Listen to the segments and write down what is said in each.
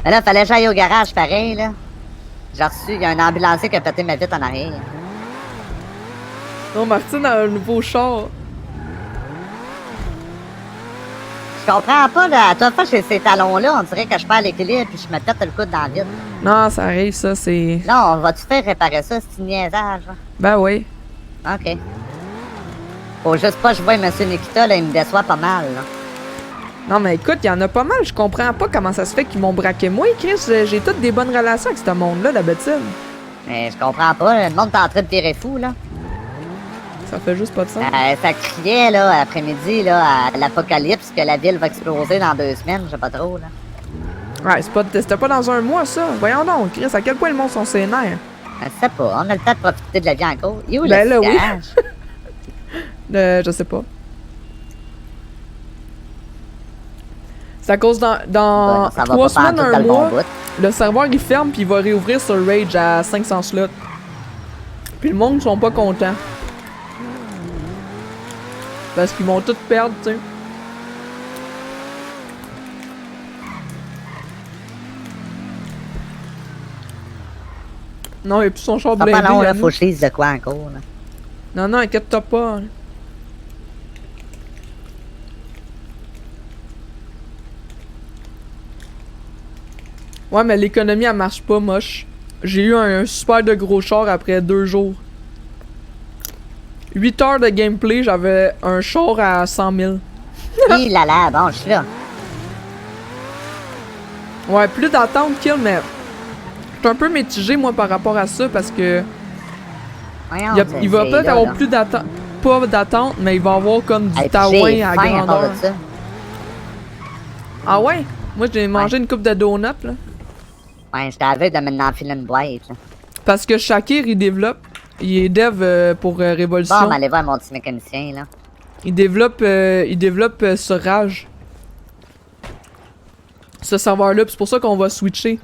Mais là, fallait que j'aille au garage pareil, là. J'ai reçu, il y a un ambulancier qui a pété ma vitre en arrière. Non, Martine a un nouveau char. Je comprends pas, là. À toi, fois, j'ai ces talons-là, on dirait que je perds l'équilibre puis je me pète le coude dans la vitre. Non, ça arrive, ça, c'est... Là, on va-tu faire réparer ça, c'est une niaisage, là? Ben oui. OK. Faut juste pas que je vois M. Nikita, là, il me déçoit pas mal, là. Non, mais écoute, il y en a pas mal. Je comprends pas comment ça se fait qu'ils m'ont braqué. Moi, Chris, j'ai toutes des bonnes relations avec ce monde-là, d'habitude. Mais je comprends pas, le monde est en train de virer fou, là. Ça fait juste pas de sens. Ça criait, là, après-midi, là, à l'apocalypse, que la ville va exploser dans 2 semaines, je sais pas trop, là. Ouais, c'était pas dans un mois, ça. Voyons donc, Chris, à quel point le monde sont sénères. Je sais pas, on a le temps de profiter de la vie encore. Il est où, Ben le là, oui. garage? Je sais pas. C'est à cause dans Bon, ça va 3 pas semaines, pantoute dans un le bon mois, bout. le serveur il ferme puis il va réouvrir sur Rage à 500 slots. Puis le monde sont pas contents. Parce qu'ils vont tout perdre, tu sais. Non, il a plus son char Pas blindé. long, là, Yannou. faut que je dise de quoi encore, là. Non, non, inquiète-toi pas. Ouais, mais l'économie, elle marche pas, moche. J'ai eu un super de gros char après 2 jours. 8 heures de gameplay, j'avais un char à 100 000. Hi là là, bon, je suis là. Ouais, plus d'attente kill, mais... Je suis un peu mitigé, moi, par rapport à ça, parce que... Voyons, il va c'est peut-être là, avoir là. plus d'attente... Pas d'attente, mais il va avoir comme du Hey, puis taouin j'ai à faim à part grandeur. de ça. Ah ouais? Moi, j'ai mangé une coupe de donuts, là. Ouais, j'étais aveugle de maintenant filer une boîte, là. Parce que Shakir, il développe. Il est dev pour Révolution. Bon, ben, allez voir mon petit mécanicien, là. Il développe sur Rage. Ce serveur-là, pis c'est pour ça qu'on va switcher.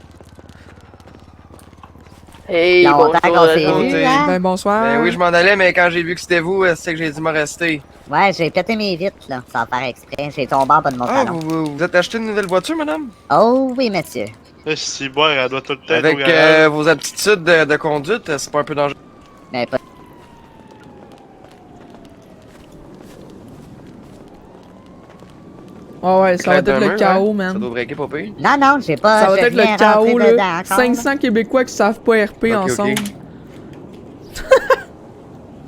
Hey, Longtemps bonjour, qu'on s'est bonjour. vu, hein? Ben bonsoir. Ben oui, je m'en allais, mais quand j'ai vu que c'était vous, c'est que j'ai dû me rester. Ouais, j'ai pété mes vitres, là, sans faire exprès. J'ai tombé en bas de mon Ah, salon. vous êtes acheté une nouvelle voiture, madame? Oh oui, monsieur. Si boire, elle doit tout le temps être au Avec garage. vos aptitudes de conduite, c'est pas un peu dangereux? Mais pas... Ouais, ça va être Claire le d'un chaos, mur, hein? Ça man. doit breaker pas pire. Non, non, j'ai pas... Ça va j'ai être le rien chaos, rentré là. dedans encore, 500 Québécois qui savent pas RP Ok, ensemble. ok.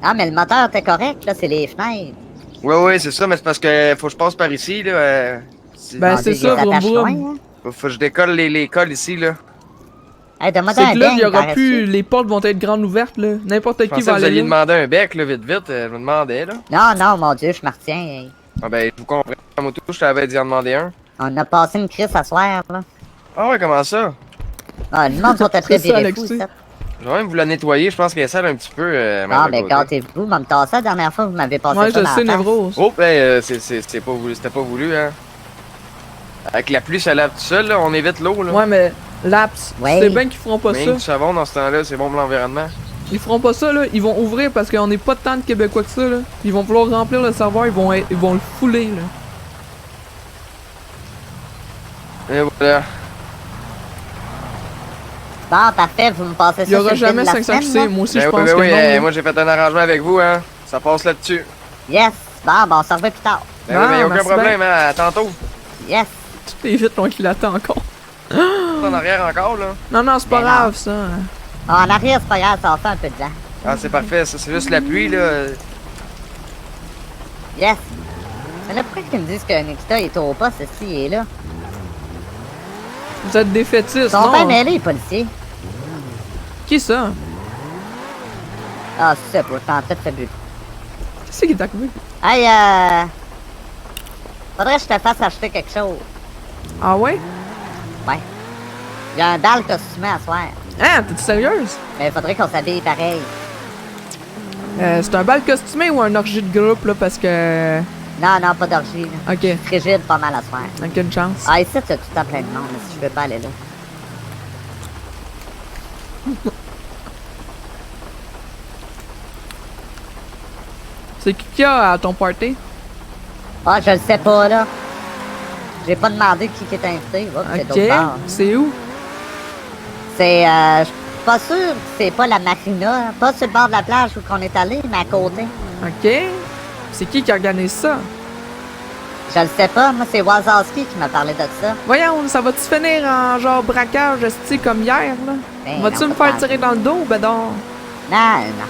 Ah, mais le moteur était correct, là, c'est les fenêtres. Ouais, c'est ça, mais c'est parce que faut que je passe par ici, là. Ben, Mon c'est Dieu, ça, il vroom, s'attache vroom. loin, hein. Faut que je décolle les cols ici, là. Hey, donne-moi C'est un que là, bang, il y aura par plus. dessus. Les portes vont être grandes ouvertes, là. N'importe Je qui pensais va que vous aller alliez là. demander un bec, là, vite, je me demandais, là. Non, non, mon Dieu, je me retiens. Hey. Ah ben, je vous comprends, à moto, je t'avais dit en demander un. On a passé une crise à soir, là. Ah ouais, comment ça? Ah, le monde sont très C'est ça, viré Alexis. fou, ça. Je vais même vous la nettoyer, je pense qu'elle sale un petit peu, Ah, madame mais Côté. gâtez-vous, m'a me tassé la dernière fois, vous m'avez passé Ouais, ça je dans sais, la face. Névrose. Oh, ben, c'était pas voulu, hein. Avec la pluie, ça lave tout seul, là, on évite l'eau, là. Ouais, mais Laps, Ouais. c'est bien qu'ils feront pas Même ça. du savon dans ce temps-là, c'est bon pour l'environnement. Ils feront pas ça, là. Ils vont ouvrir parce qu'on n'est pas tant de Québécois que ça, là. Ils vont vouloir remplir le serveur, ils vont le fouler, là. Et voilà. Bon, parfait, vous me passez ça Il y aura sur le jamais fil de la 500 semaine, QC. là? Moi aussi, Ben je oui, pense ben que oui, non, là. moi j'ai fait un arrangement avec vous, hein. Ça passe là-dessus. Yes! Bon, on se revoit plus tard. Ben oui, mais Ah, aucun merci problème, hein. À tantôt. Yes! Toutes les vitres ont éclaté encore. En arrière encore, là. Non, non, c'est pas Ben non. grave, ça. En arrière, c'est pas grave, ça va faire un peu de vent. Ah, c'est parfait, ça, c'est juste la pluie, là. Yes! Mais là, pourquoi ils me disent que Nikita est au poste, si il est là? Vous êtes des fétistes, Ils sont bien non? mêlés, les policiers. Qui ça? Ah, c'est ça, pour t'en train de faire but. Qu'est-ce qui est arrivé? Hey, faudrait que je te fasse acheter quelque chose. Ah ouais? Ouais. Il y a un bal costumé à soir. Hein, t'es sérieuse? Mais faudrait qu'on s'habille pareil. C'est un bal costumé ou un orgie de groupe, là, parce que... Non, non, pas d'orgie, là. Ok, Frigide, pas mal à soir. donc une chance. Ah, ici, t'as tout le temps plein de monde, mais si je veux pas aller là. C'est qui a à ton party? Ah, je le sais pas, là. J'ai pas demandé qui est invité. Oups, c'est Ok. d'autre part. C'est où? C'est, je suis pas sûr que c'est pas la marina. Pas sur le bord de la plage où qu'on est allé, mais à côté. Ok. C'est qui organise ça? Je le sais pas. Moi, c'est Wazowski qui m'a parlé de ça. Voyons, ça va-tu finir en genre braquage, esti, comme hier, là? Ben Vas-tu non, me pas faire tant. tirer dans le dos? Ben non. Non, non.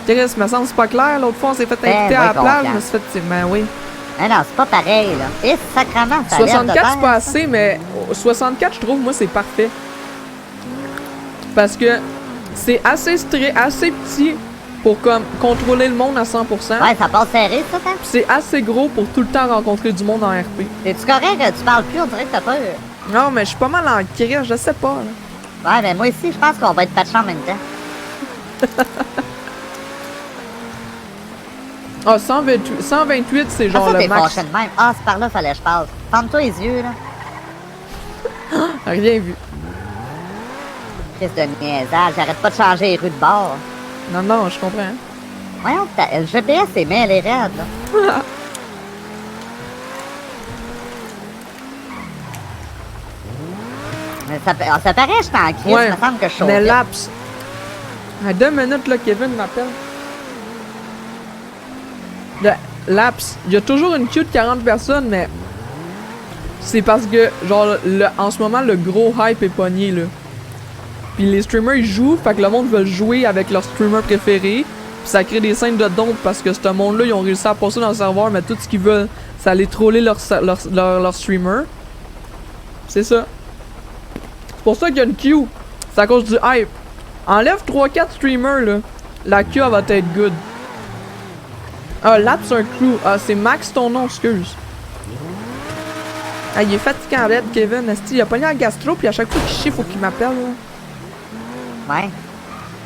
Chris, me semble c'est pas clair. L'autre fois, on s'est fait Ben inviter à oui, la plage, je confiance. me suis fait tirer. Ben oui. Non, non, c'est pas pareil, là. Et sacrement, ça lève de 64, terre, c'est pas ça. assez, mais 64, je trouve, moi, c'est parfait. Parce que c'est assez petit pour comme contrôler le monde à 100%. Ouais, ça passe serré, ça, hein? Puis c'est assez gros pour tout le temps rencontrer du monde en RP. Es-tu correct? Tu parles plus, on dirait que t'as peur. Non, mais je suis pas mal en crise, je sais pas. Là. Ouais, mais moi aussi, je pense qu'on va être patchés en même temps. Ah, 128, c'est genre Ah, ça, le t'es max. fâché de même. Ah, c'est par là, fallait que je passe. Ferme-toi les yeux, là. Rien vu. Crise de niaisage, j'arrête pas de changer les rues de bord. Non, non, je comprends. Voyons, le GPS est mêlé raide, là. Mais ça paraît, je suis en crise, Ouais, il me semble que je suis mais au laps. À 2 minutes, là, Kevin m'appelle. Le laps. Il y a toujours une queue de 40 personnes, mais c'est parce que, genre, en ce moment, le gros hype est pogné, là. Puis les streamers, ils jouent, fait que le monde veut jouer avec leur streamer préféré. Puis ça crée des scènes de dompe parce que ce monde-là, ils ont réussi à passer dans le serveur, mais tout ce qu'ils veulent, c'est aller troller leur streamer. C'est ça. C'est pour ça qu'il y a une queue. C'est à cause du hype. Enlève 3-4 streamers, là. La queue, elle va être good. Ah, Laps un crew. Ah, c'est Max ton nom, excuse. Ah, il est fatiguant, Red, Kevin. Esti, il a pogné en gastro, puis à chaque fois qu'il chie, faut qu'il m'appelle, là. Ouais.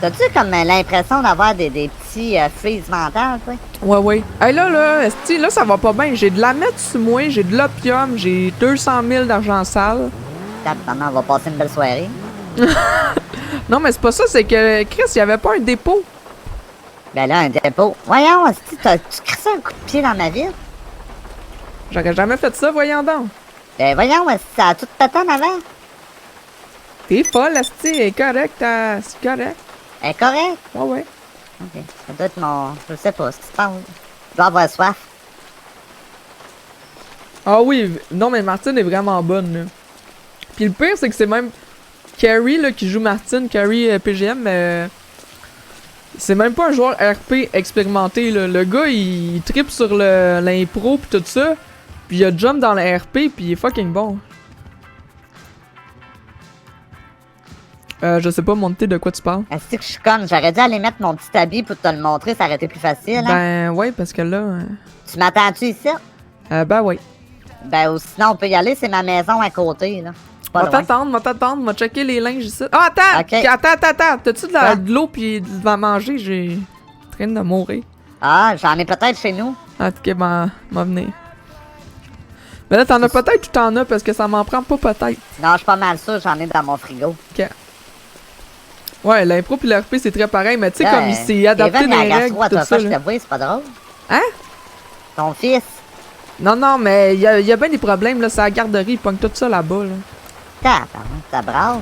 T'as-tu comme l'impression d'avoir des petits freeze mentales, toi? Ouais, ouais. Hey, là, esti, là, ça va pas bien. J'ai de la mettre sur moi, j'ai de l'opium, j'ai 200 000 d'argent sale. Maman, on va passer une belle soirée. Non, mais c'est pas ça, c'est que Chris, il y avait pas un dépôt. Ben là, un dépôt. Voyons, tu crissais un coup de pied dans ma ville? J'aurais jamais fait ça, voyons donc. Ben voyons, ça a tout pété en avant. T'es folle, esti, elle est correct, c'est correct. Elle est correcte. Ouais, ouais. Ok. Ça doit être mon... Je sais pas ce qui se passe. Je dois avoir soif. Ah oui, non, mais Martine est vraiment bonne, là. Puis le pire, c'est que c'est même Carrie, là, qui joue Martine, Carrie PGM, c'est même pas un joueur RP expérimenté, là. Le gars, il tripe sur l'impro pis tout ça, puis il a jump dans le RP, puis il est fucking bon. Je sais pas, monter de quoi tu parles. Est-ce que je suis conne? J'aurais dû aller mettre mon petit habit pour te le montrer, ça aurait été plus facile, hein? Ben, ouais, parce que là... Tu m'attends-tu ici? ben, ouais. Ben, ou sinon, on peut y aller, c'est ma maison à côté, là. C'est pas loin. Va t'attendre, va checker les linges ici. Ah, attends! Ok. Attends! T'as-tu Quoi? de l'eau pis de la manger? J'ai... en train de mourir. Ah, j'en ai peut-être chez nous. Ah, ok, ben, m'a venir. Mais là, t'en as peut-être ou t'en as parce que ça m'en prend pas peut-être. Non, je suis pas mal sûr, j'en ai dans mon frigo. Ok. Ouais, l'impro pis l'RP c'est très pareil, mais tu sais, Là, comme il s'est adapté Kevin, des il a règles gastro à tout toi, ça. je Là. t'avoue, c'est pas drôle. Hein? Ton fils. Non, mais il y a bien des problèmes, là, c'est à la garderie, il pogne tout ça là-bas, là. Ça brasse.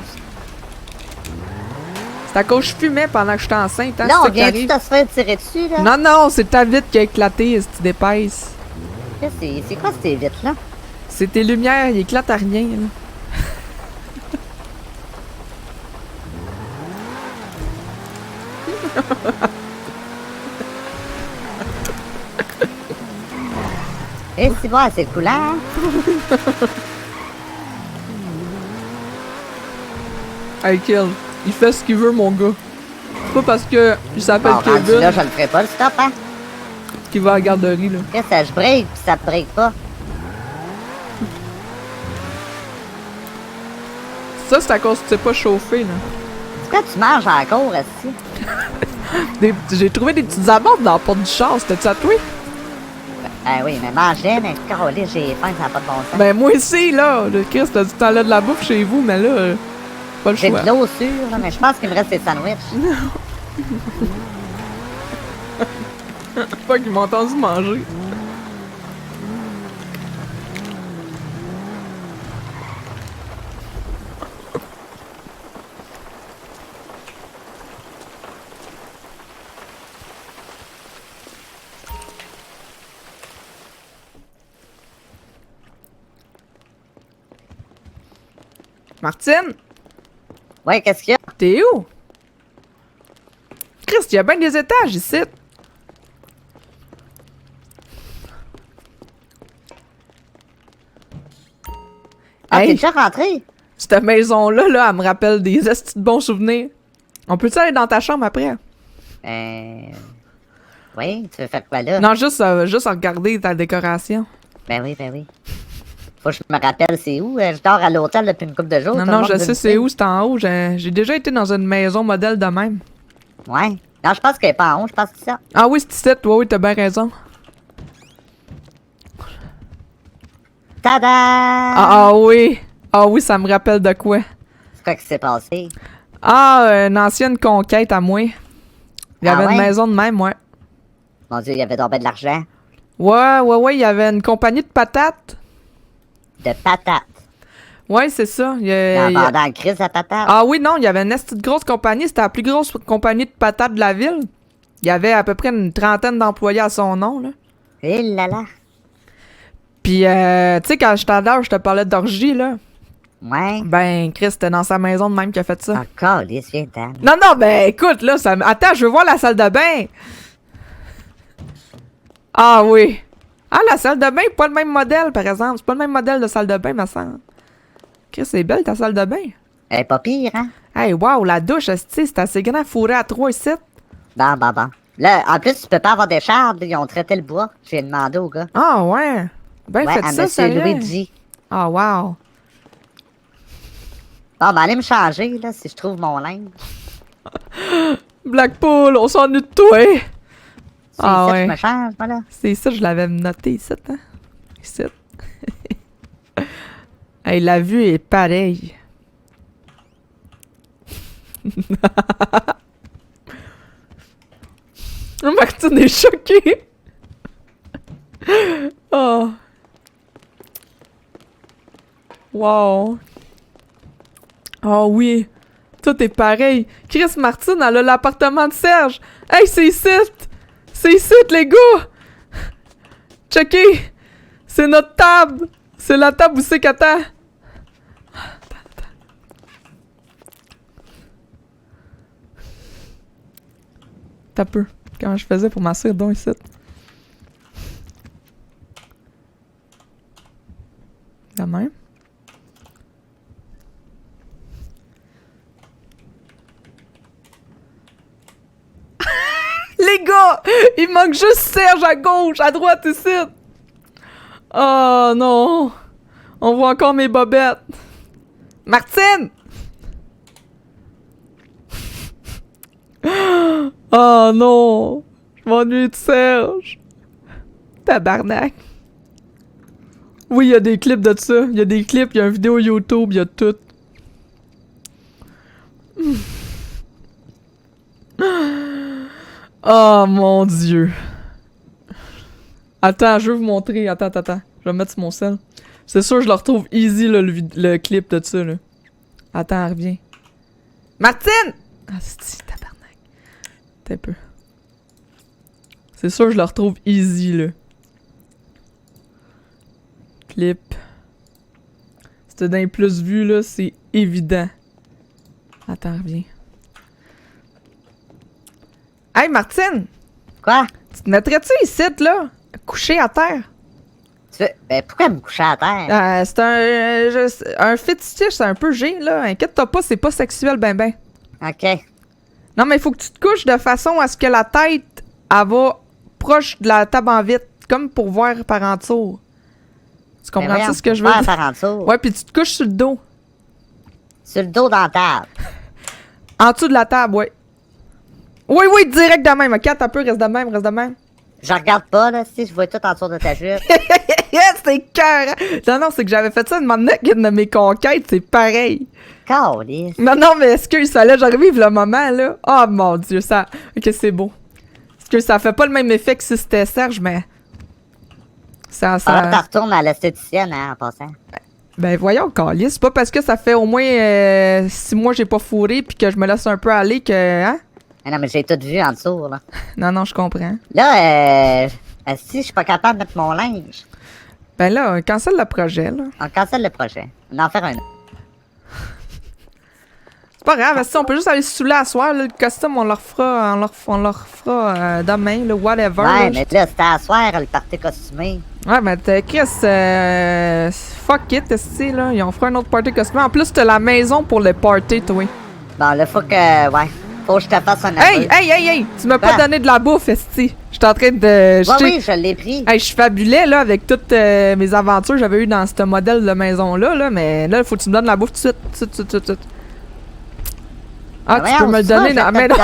C'est à cause que je fumais pendant que j'étais enceinte, hein, Là, c'est on ça qui vient-tu arrive. de se faire tirer dessus, là? Non, c'est ta vitre qui a éclaté, si tu dépasses. C'est quoi ces vitres-là? C'est tes lumières, il éclate à rien, là. Eh, c'est bon, c'est coulant, hein? Hey, Kill, il fait ce qu'il veut, mon gars. C'est pas parce que il s'appelle Bon, rendu Kevin là, je le ferai pas, le stop, hein? qu'il va à la garderie, là. Qu'est-ce que je break, pis ça te break pas? Ça, c'est à cause que tu t'es pas chauffé, là. Pourquoi tu manges encore, ici? J'ai trouvé des petites amandes dans la porte du char, c'était-tu à toi? Ben oui, mais manger, mais carolé, j'ai faim, ça n'a pas de bon sens. Ben moi aussi, là, le Christ, t'as dit que t'en as de la bouffe chez vous, mais là, pas le J'ai choix. de l'eau sûre, là, mais je pense qu'il me reste des sandwichs. Pas qu'ils m'ont entendu manger. Martine, Ouais, qu'est-ce qu'il y a? t'es où? Christ, il y a bien des étages ici. Ah, t'es Hey, déjà rentré? cette maison-là, là, elle me rappelle des estis de bons souvenirs. On peut-tu aller dans ta chambre après? Oui, tu veux faire quoi là? Non, juste regarder ta décoration. Ben oui, ben oui. Faut que je me rappelle c'est où. Je dors à l'hôtel depuis une couple de jours. Non, tout le non, monde je veut sais me c'est dire. où, c'est en haut. J'ai déjà été dans une maison modèle de même. Ouais. Non, je pense qu'elle est pas en haut, je pense que c'est ça. Ah oui, c'est ici, toi, oui, t'as bien raison. Tada! Ah oui. Ah oui, ça me rappelle de quoi. C'est quoi qui s'est passé? Ah, une ancienne conquête à moi. Il y Ah avait une ouais? maison de même, ouais. Mon Dieu, il y avait donc ben de l'argent. Ouais, il y avait une compagnie de patates. De patates. Ouais, c'est ça. En vendant en crise à patates. Ah oui, non, il y avait une petite grosse compagnie. C'était la plus grosse compagnie de patates de la ville. Il y avait à peu près une trentaine d'employés à son nom, là. Eh là là. Puis, tu sais, quand j'étais à l'heure, je te parlais d'orgie, là. Ouais. Ben, Chris, c'était dans sa maison de même qu'il a fait ça. Encore, les viens d'Anne. Non, ben, écoute, là, ça... Attends, je veux voir la salle de bain. Ah oui. Ah, la salle de bain, pas le même modèle, par exemple. C'est pas le même modèle de salle de bain, me semble. Chris, c'est belle, ta salle de bain. Elle est pas pire, hein? Hey, wow, la douche, c'est assez grand, fourré à 3 ici. Bon. Là, en plus, tu peux pas avoir d'écharpe. Ils ont traité le bois. J'ai demandé au gars. Ah, ouais. Ben, Ouais, faites à ça, Monsieur sérieux. Luigi. Ah, wow. Bon, ben, allez me changer, là, si je trouve mon linge. Blackpool, on s'ennuie de toi. C'est Ah, ici que ouais. je me change, voilà. C'est ça, je l'avais noté ici, hein. Ici. Hey, la vue est pareille. Martine est choquée. Oh. Wow. Oh oui. Tout est pareil. Chris Martine, elle a l'appartement de Serge. Hey, c'est ici. C'est ici, les gars. Checkez. C'est notre table. C'est la table où c'est qu'attend. T'as peu. Comment je faisais pour m'asseoir donc ici? De même. Les gars! Il manque juste Serge à gauche, à droite ici! Oh non! On voit encore mes bobettes! Martine! Oh non! Je m'ennuie de Serge! Tabarnak! Oui, il y a des clips de ça. Il y a des clips, il y a une vidéo YouTube, il y a tout. Oh mon dieu! Attends, je veux vous montrer. Attends. Je vais me mettre sur mon sel. C'est sûr, je le retrouve easy, là, le clip de ça, là. Attends, reviens. Martine! Ah, c'est tabarnak. T'es un peu. C'est sûr, je le retrouve easy, là. Clip. C'était dans les plus vus, là, c'est évident. Attends, reviens. Hey, Martine! Quoi? Tu te mettrais-tu ici, là? Couché à terre? Tu veux... Ben, pourquoi me coucher à terre? C'est un fétiche, c'est un peu G, là. Inquiète-toi pas, c'est pas sexuel, ben. OK. Non, mais il faut que tu te couches de façon à ce que la tête, elle va proche de la table en vitre, comme pour voir par en dessous. Tu Ben comprends voyons, ce que je veux faire dire? par en dessous. Ouais, puis tu te couches sur le dos. Sur le dos dans la table. En dessous de la table, ouais. Oui, direct de même. Ok, t'as peu, reste de même. Je regarde pas, là, si je vois tout en dessous de ta jupe. C'est cœur. Non, c'est que j'avais fait ça une moment avec une de mes conquêtes, c'est pareil. Calisse. Non, mais est-ce que ça allait, j'arrive le moment, là? Oh mon dieu, ça. Ok, c'est beau. Est-ce que ça fait pas le même effet que si c'était Serge, mais. Ça. Alors, tu retournes à l'esthéticienne, hein, en passant. Ben voyons, Calice, c'est pas parce que ça fait au moins 6 mois que j'ai pas fourré puis que je me laisse un peu aller que. Hein? Ah non, mais j'ai tout vu en dessous, là. Non, je comprends. Là, si je suis pas capable de mettre mon linge, Ben là, on cancelle le projet, là. on cancelle le projet. On en fait un autre. pas grave, si on peut juste aller se saouler à soir, là, le costume, on leur fera, demain, le whatever. Ouais, là, mais là, c'était à soir, le party costumé. Ouais, mais Chris, fuck it, esti, là, ils ont fait un autre party costumé. En plus, t'as la maison pour le party, toi. Bon, là, faut que, ouais, faut que je te fasse un Hey, aveu. hey! Tu m'as pas Ah. donné de la bouffe, esti. J'étais en train de... Ouais, j'étais- oui, je l'ai pris. Hey, je fabulais, là, avec toutes mes aventures que j'avais eues dans ce modèle de maison-là, là, mais là, faut que tu me donnes la bouffe tout de suite. Ah, tu peux me le donner, non, mais non,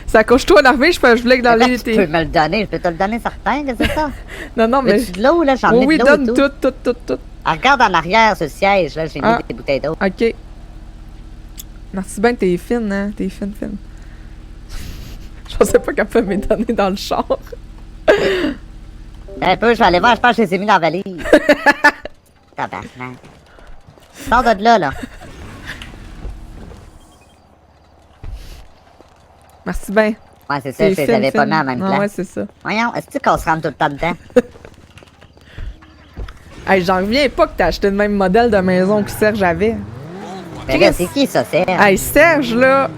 ça couche-toi d'arriver, je voulais que dans les... Tu peux me le donner, je peux te le donner certain, que c'est ça? Non, mais... Veux-tu de l'eau, là? J'en ai Oui, de l'eau et donne tout. tout. Ah, regarde en arrière, ce siège, là, j'ai Ah. mis des bouteilles d'eau. Ok. Merci bien, t'es fine, hein, t'es fine. Je pensais pas qu'elle pouvait me donner dans le char. Un peu, je vais aller voir, je pense que je les ai mis dans la valise. Tabarnak. Sors de là. Merci bien. Ouais, c'est ça, je les avais pas mis en même Ah, place. ouais, c'est ça. Voyons, est-ce qu'on se rentre tout le temps dedans? Hey, j'en reviens pas que t'as acheté le même modèle de maison que Serge avait. Mais là, c'est qui ça, Serge? Hey, Serge, là,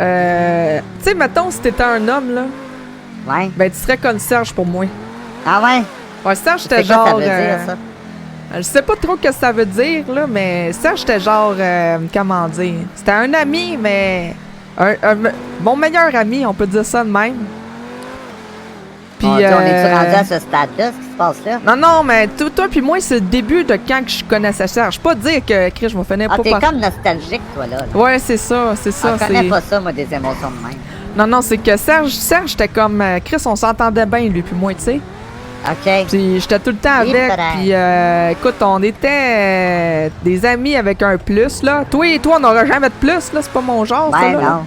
tu sais, mettons, si t'étais un homme, là, Ouais. ben, tu serais comme Serge pour moi. Ah ouais? Ouais, Serge, C'est c'était quoi genre... ça veut dire, ça? Je sais pas trop ce que ça veut dire, là, mais Serge, c'était genre... comment dire? C'était un ami, mais... mon meilleur ami, on peut dire ça de même. Puis, On est-tu rendu à ce stade-là, ce qui se passe là? Non, mais toi puis moi, c'est le début de quand que je connaissais Serge. Pas dire que Chris, je me finir Ah, pas t'es par... comme nostalgique, toi, là. Ouais, c'est ça, Je connais c'est... pas ça, moi, des émotions de même. Non, c'est que Serge, j'étais comme... Chris, on s'entendait bien, lui puis moi, tu sais. OK. Puis j'étais tout le temps Oui, avec, pareil. puis écoute, on était des amis avec un plus, là. Toi et toi, on n'aura jamais de plus, là, c'est pas mon genre, ça, Ouais, là. non.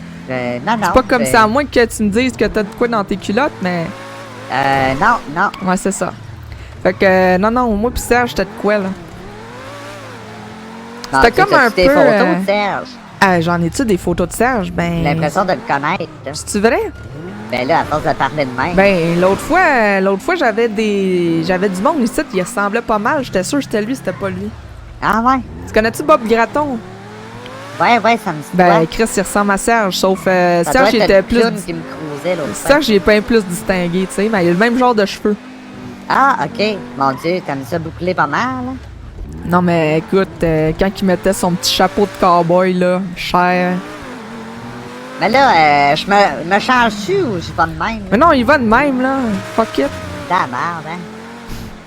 Non. C'est pas comme ça, à moins que tu me dises que t'as de quoi dans tes culottes, mais... Non. Ouais, c'est ça. Fait que, non, moi pis Serge, j'étais de quoi, là? C'était comme un des peu, photos de Serge. J'en ai-tu des photos de Serge? Ben... J'ai l'impression de le connaître. Là. C'est-tu vrai? Ben là, à force de parler de même. Ben, l'autre fois, j'avais du monde ici qui ressemblait pas mal. J'étais sûr que c'était lui, c'était pas lui. Ah ouais? Tu connais-tu Bob Gratton? Ouais, ça me dit Ben, quoi? Chris, il ressemble à Serge, sauf Ça Serge, doit il être était le plus... clown qui me crousait l'autre fois. Serge, il est pas plus distingué, tu sais, mais il a le même genre de cheveux. Ah, OK. Mon Dieu, t'aimes ça boucler pas mal, là? Non, mais écoute, quand il mettait son petit chapeau de cowboy, là, cher... Mais là, je me change-tu ou je vais de même? Mais non, il va de même, là. Fuck it. Ta merde, hein?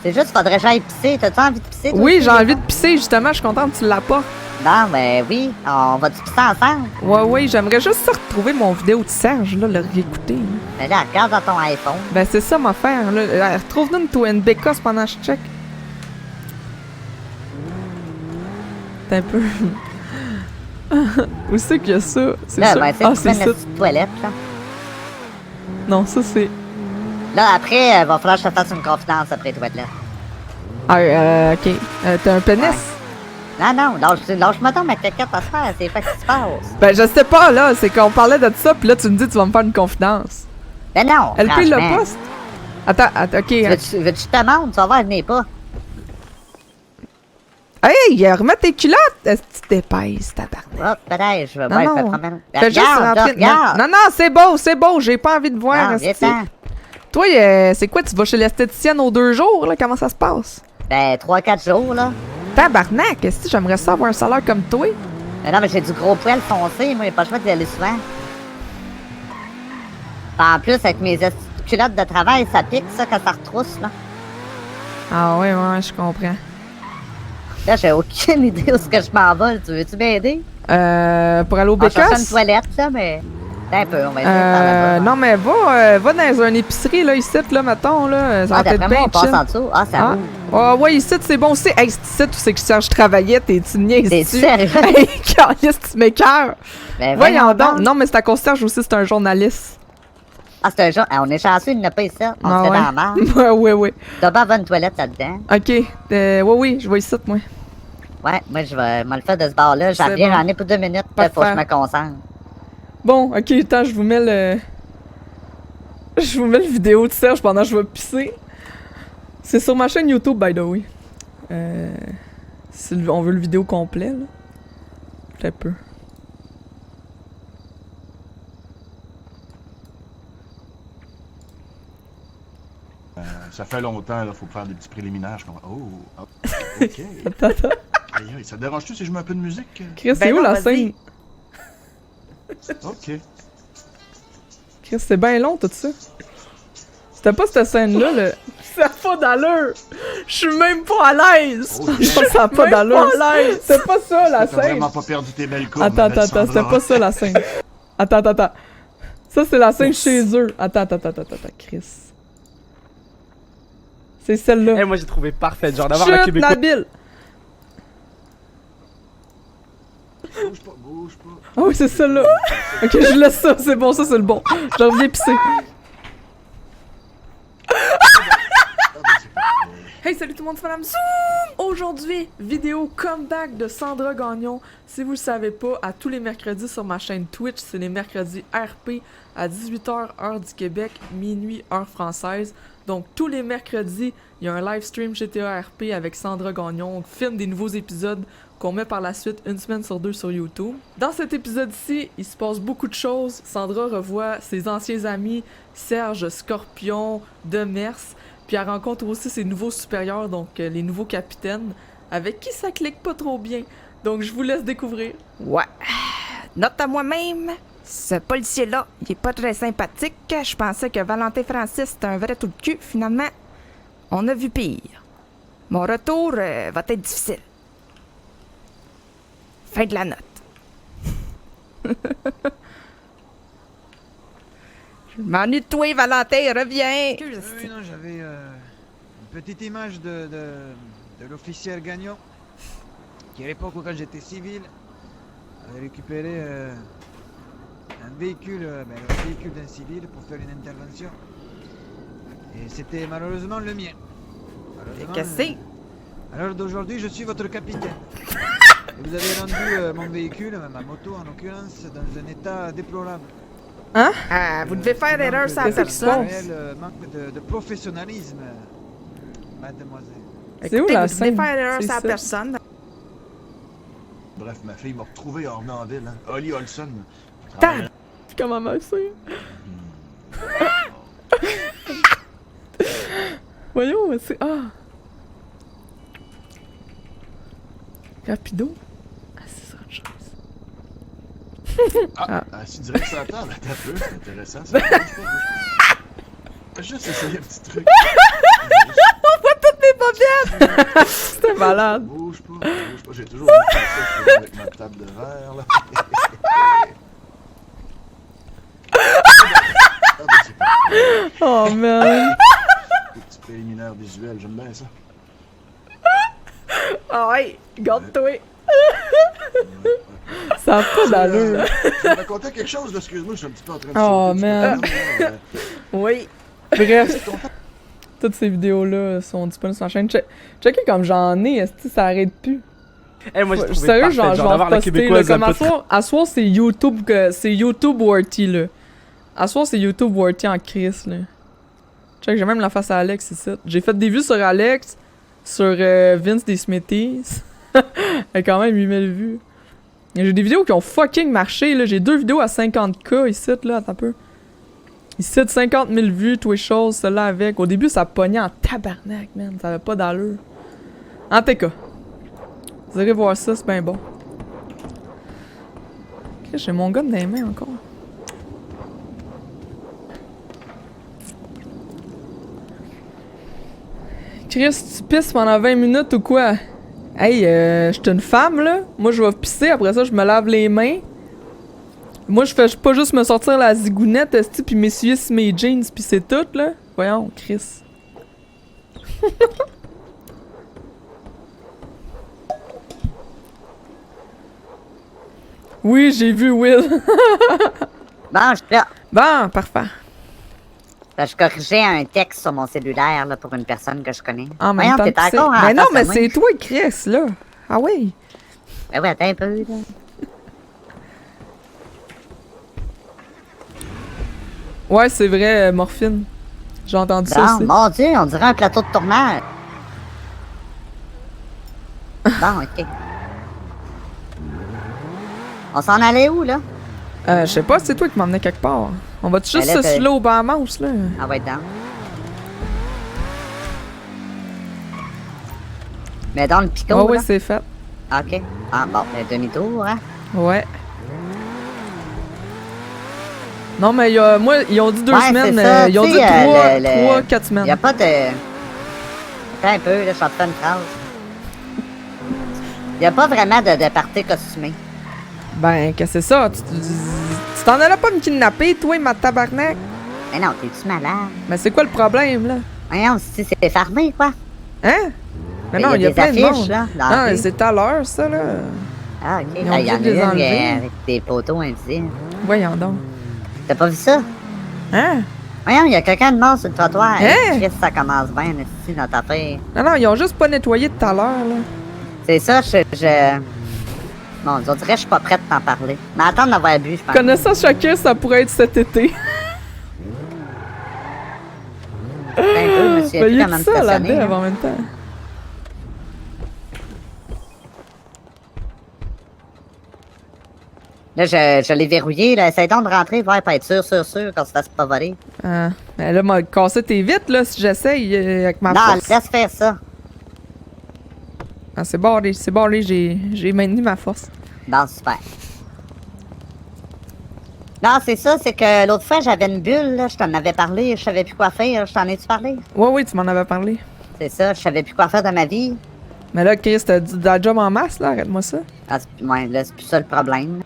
C'est juste, faudrait que j'aille pisser. T'as-tu envie de pisser? toi Oui, aussi, j'ai des envie fois? de pisser, justement, je suis contente que tu l'apportes. Non, mais oui. On va-tu pisser ensemble? Ouais, j'aimerais juste retrouver mon vidéo de Serge, là, le réécouter. Là. Mais là, regarde dans ton iPhone. Ben, c'est ça, ma affaire, là. Retrouve-nous une bécasse pendant que je check. T'es un peu... Où c'est qu'il y a ça? C'est Là, ça? ben, Ah, c'est c'est une ça. petite toilette, là. Non, ça, c'est... Là, après, va falloir que je te fasse une confidence après les toilettes. Ah, OK. T'as un pénis? Ouais. Non, lâche-moi donc ma caquette à se faire. C'est pas ce qui se passe. Ben, je sais pas, là. C'est qu'on parlait de ça, puis là, tu me dis que tu vas me faire une confidence. Ben non, LP le franchement. poste? Attends, OK. Veux-tu que je te montre? Tu vas voir, je n'ai pas. Hey, remets tes culottes! Est-ce que tu t'épaisses, tabarnak? Oh, peut-être, je vais Non, voir, je me non. promène. Fais juste Regarde, là, rentrer... regarde. Non, c'est beau, j'ai pas envie de voir. Non, esti. viens-t'en. Toi, c'est quoi, tu vas chez l'esthéticienne aux 2 jours, là? Comment ça se passe? Ben, 3-4 jours, là. Tabarnak, est-ce que j'aimerais ça avoir un salaire comme toi? Mais non, mais j'ai du gros poil foncé. Moi, j'ai pas le choix d'y aller souvent. En plus, avec mes culottes de travail, ça pique, ça, quand ça retrousse, là. Ah ouais, je comprends. Là, j'ai aucune idée où est-ce que je m'envole. Tu veux-tu m'aider? Pour aller au On cherche une Bécasse? toilette, là, mais... Un peu, on va essayer de faire là-bas. Non, mais va dans une épicerie, là, ici, là, mettons, là. Ça Ah, va être d'après moi, bien on passe chill. en dessous. Ah, ça Ah. roule. Ah, ouais, ici, c'est bon aussi. Hey, c'est ici, où c'est que Serge travaillait, t'es-tu niaises? T'es sérieux? Hey, câlisse, tu m'écoeures. Ben, Voyons donc. Non, mais c'est à cause Serge aussi, c'est un journaliste. Ah, c'est un genre... Ah, on est chanceux, il n'a pas ici. On Ah, se fait ouais. dans la marde. Ouais. T'as pas avoir une toilette là-dedans. OK. Oui, je vais ici, moi. Ouais, moi, je vais me le faire de ce bar-là. C'est J'en viens, bon. j'en ai pour 2 minutes. Là, faut que je Parfait. me concentre. Bon, OK, attends, je vous mets le... Je vous mets le vidéo de Serge pendant que je vais pisser. C'est sur ma chaîne YouTube, by the way. Si on veut le vidéo complet, là. Un peu. ça fait longtemps, là, faut faire des petits préliminaires. Je comprends. Oh, ok. Attends. Aïe, aïe, ça te dérange-tu si je mets un peu de musique? Chris, c'est où non, la vas-y. scène? Ok. Chris, c'est bien long tout ça. C'était pas cette scène-là, le. Ça a pas d'allure! Je suis même pas à l'aise! Oh, yeah. Ça a pas d'allure! C'était pas ça la T'as scène! vraiment pas perdu tes belles courbes. Attends, ma belle attends, c'était Sandra. pas ça la scène. Attends. Ça, c'est la scène chez eux. Attends, Chris. C'est celle-là. Eh, moi j'ai trouvé parfaite, genre d'avoir un Chut, Québécois. Nabil! Bouge pas. Ah oui, c'est celle-là. Ok, je laisse ça, c'est bon, ça c'est le bon. Je reviens pisser. Hey, salut tout le monde, c'est Madame Zoom! Aujourd'hui, vidéo comeback de Sandra Gagnon. Si vous le savez pas, à tous les mercredis sur ma chaîne Twitch, c'est les mercredis RP à 18h heure du Québec, minuit heure française. Donc tous les mercredis, il y a un live stream GTA RP avec Sandra Gagnon. On filme des nouveaux épisodes qu'on met par la suite une semaine sur deux sur YouTube. Dans cet épisode-ci, il se passe beaucoup de choses. Sandra revoit ses anciens amis Serge, Scorpion, Demers. Puis elle rencontre aussi ses nouveaux supérieurs, donc les nouveaux capitaines, avec qui ça clique pas trop bien. Donc je vous laisse découvrir. Ouais. Note à moi-même, ce policier-là, il est pas très sympathique. Je pensais que Valentin Francis c'était un vrai tout de cul. Finalement, on a vu pire. Mon retour va être difficile. Fin de la note. Je m'ennuie de toi, Valentin, reviens! Oui, non, j'avais une petite image de l'officier Gagnon, qui à l'époque, quand j'étais civil, avait récupéré un véhicule, le véhicule d'un civil pour faire une intervention. Et c'était malheureusement le mien. T'es Malheureusement, cassé! à l'heure d'aujourd'hui, je suis votre capitaine. Et vous avez rendu mon véhicule, ma moto en l'occurrence, dans un état déplorable. Ah, vous devez faire erreur sans Qu'est-ce qui se personne. passe? Réel manque de professionnalisme, mademoiselle. C'est où Écoutez, la vous devez scène? faire erreur C'est sans ça. personne. Bref, ma fille m'a retrouvé à Ornanville, hein. Holly Olson. Tab- Comment ma c'est? Voyons, c'est... Ah! Rapido? Ah, c'est ça, une chance. Si direct sur la table, attends un peu, c'est intéressant. Ça. Bouge pas. Juste essayer un petit truc. C'était malade. Bouge pas. J'ai toujours envie de faire ça avec ma table de verre, là. C'est parfait. Oh, man! Des petits préliminaires visuels, j'aime bien ça. Ah ouais, garde-toi! Ça a pas d'allure. Tu me racontais quelque chose, là, excuse-moi, je suis un petit peu en train de Oh, sauter du man. programme, là, Oui. Bref, toutes ces vidéos-là sont disponibles sur ma chaîne. Checkez comme j'en ai, est-ce que ça arrête plus? Eh, moi j'ai Je trouvé sérieux, parfaite, genre, genre d'avoir la poster, là, Québécoise un comme peu... à soir, c'est YouTube Worthy, là. À soir, c'est YouTube Worthy en crise, là. Check, j'ai même la face à Alex ici. J'ai fait des vues sur Alex, sur Vince des Smithies. Elle a quand même 8000 vues. J'ai des vidéos qui ont fucking marché, là. J'ai 2 vidéos à 50K ici, là, attends un peu. Ici, 50 000 vues, tous les choses, celle-là avec. Au début, ça pognait en tabarnak, man. Ça avait pas d'allure. En tout cas. Vous irez voir ça, c'est bien bon. Ok, j'ai mon gun dans les mains encore. Chris, tu pisses pendant 20 minutes ou quoi? Hey, je suis une femme, là. Moi, je vais pisser, après ça, je me lave les mains. Moi, je fais pas juste me sortir la zigounette, esti, pis m'essuyer sur mes jeans, pis c'est tout, là. Voyons, Chris. Oui, j'ai vu Will. Bon, je suis là. Bon, parfait. Je corrigeais un texte sur mon cellulaire là, pour une personne que je connais. En même Voyons, temps, t'es tu sais. encore en Mais non, face mais à moi. c'est toi, Chris, là. Ah oui. Ben oui, attends un peu, là. Ouais, c'est vrai, Morphine. J'ai entendu ça Bon, aussi. mon Dieu, on dirait un plateau de tournage. Bon, ok. On s'en allait où, là? Je sais pas, c'est toi qui m'emmenais quelque part. On va-tu juste Ben là, se t'as- slow au Bahamas, là? Ah ouais, dedans. Mais dans le picot, Oh, oui, là? c'est fait. OK. Ah, bon, demi-tour, hein? Ouais. Non, mais moi, ils ont dit 2 Ouais, semaines, c'est ça, ils ont tu dit sais, 3-4 Il semaines. y a pas de... Attends un peu, là, je suis en train de phrase. Il y a pas vraiment de party costumé. Ben, qu'est-ce que c'est ça? Tu t'en allais pas me kidnapper, toi, ma tabarnak? Mais non, t'es-tu malade? Mais c'est quoi le problème, là? Voyons, si c'est fermé, quoi. Hein? Mais Mais non, il y a des plein de affiches, monde. là, dans la Non, rue. c'est tout à l'heure, ça, là. Ah, OK. Ils ont Ah, il y en a obligé de les une enlever. avec des poteaux invisibles. Voyons donc. T'as pas vu ça? Hein? Voyons, il y a quelqu'un de mort sur le trottoir. Hein? Chris, ça commence bien, ici, notre affaire. Non, ils ont juste pas nettoyé tout à l'heure, là. C'est ça, Bon, on dirait que je suis pas prête d'en parler. Mais attends d'avoir bu, je pense. Connaissant chacun, ça pourrait être cet été. Un peu, je me souviens Ben, plus il y a comment que me ça, la stationner, dev, là. en même temps. Là, je l'ai verrouillé, là. Essaye donc de rentrer, voir, pour être sûr, qu'on se fasse pas voler. Ah. Ben là, m'a cassé tes vitres, là, si j'essaye avec ma Non, force. laisse faire ça. Ah, c'est barré, j'ai maintenu ma force. Bon, super. Non, c'est ça, c'est que l'autre fois, j'avais une bulle, là. Je t'en avais parlé, je savais plus quoi faire. Je t'en ai-tu parlé? Oui, tu m'en avais parlé. C'est ça, je savais plus quoi faire dans ma vie. Mais là, Chris, t'as dit de la job en masse, là, arrête-moi ça. Ah, ouais, là, c'est plus ça le problème.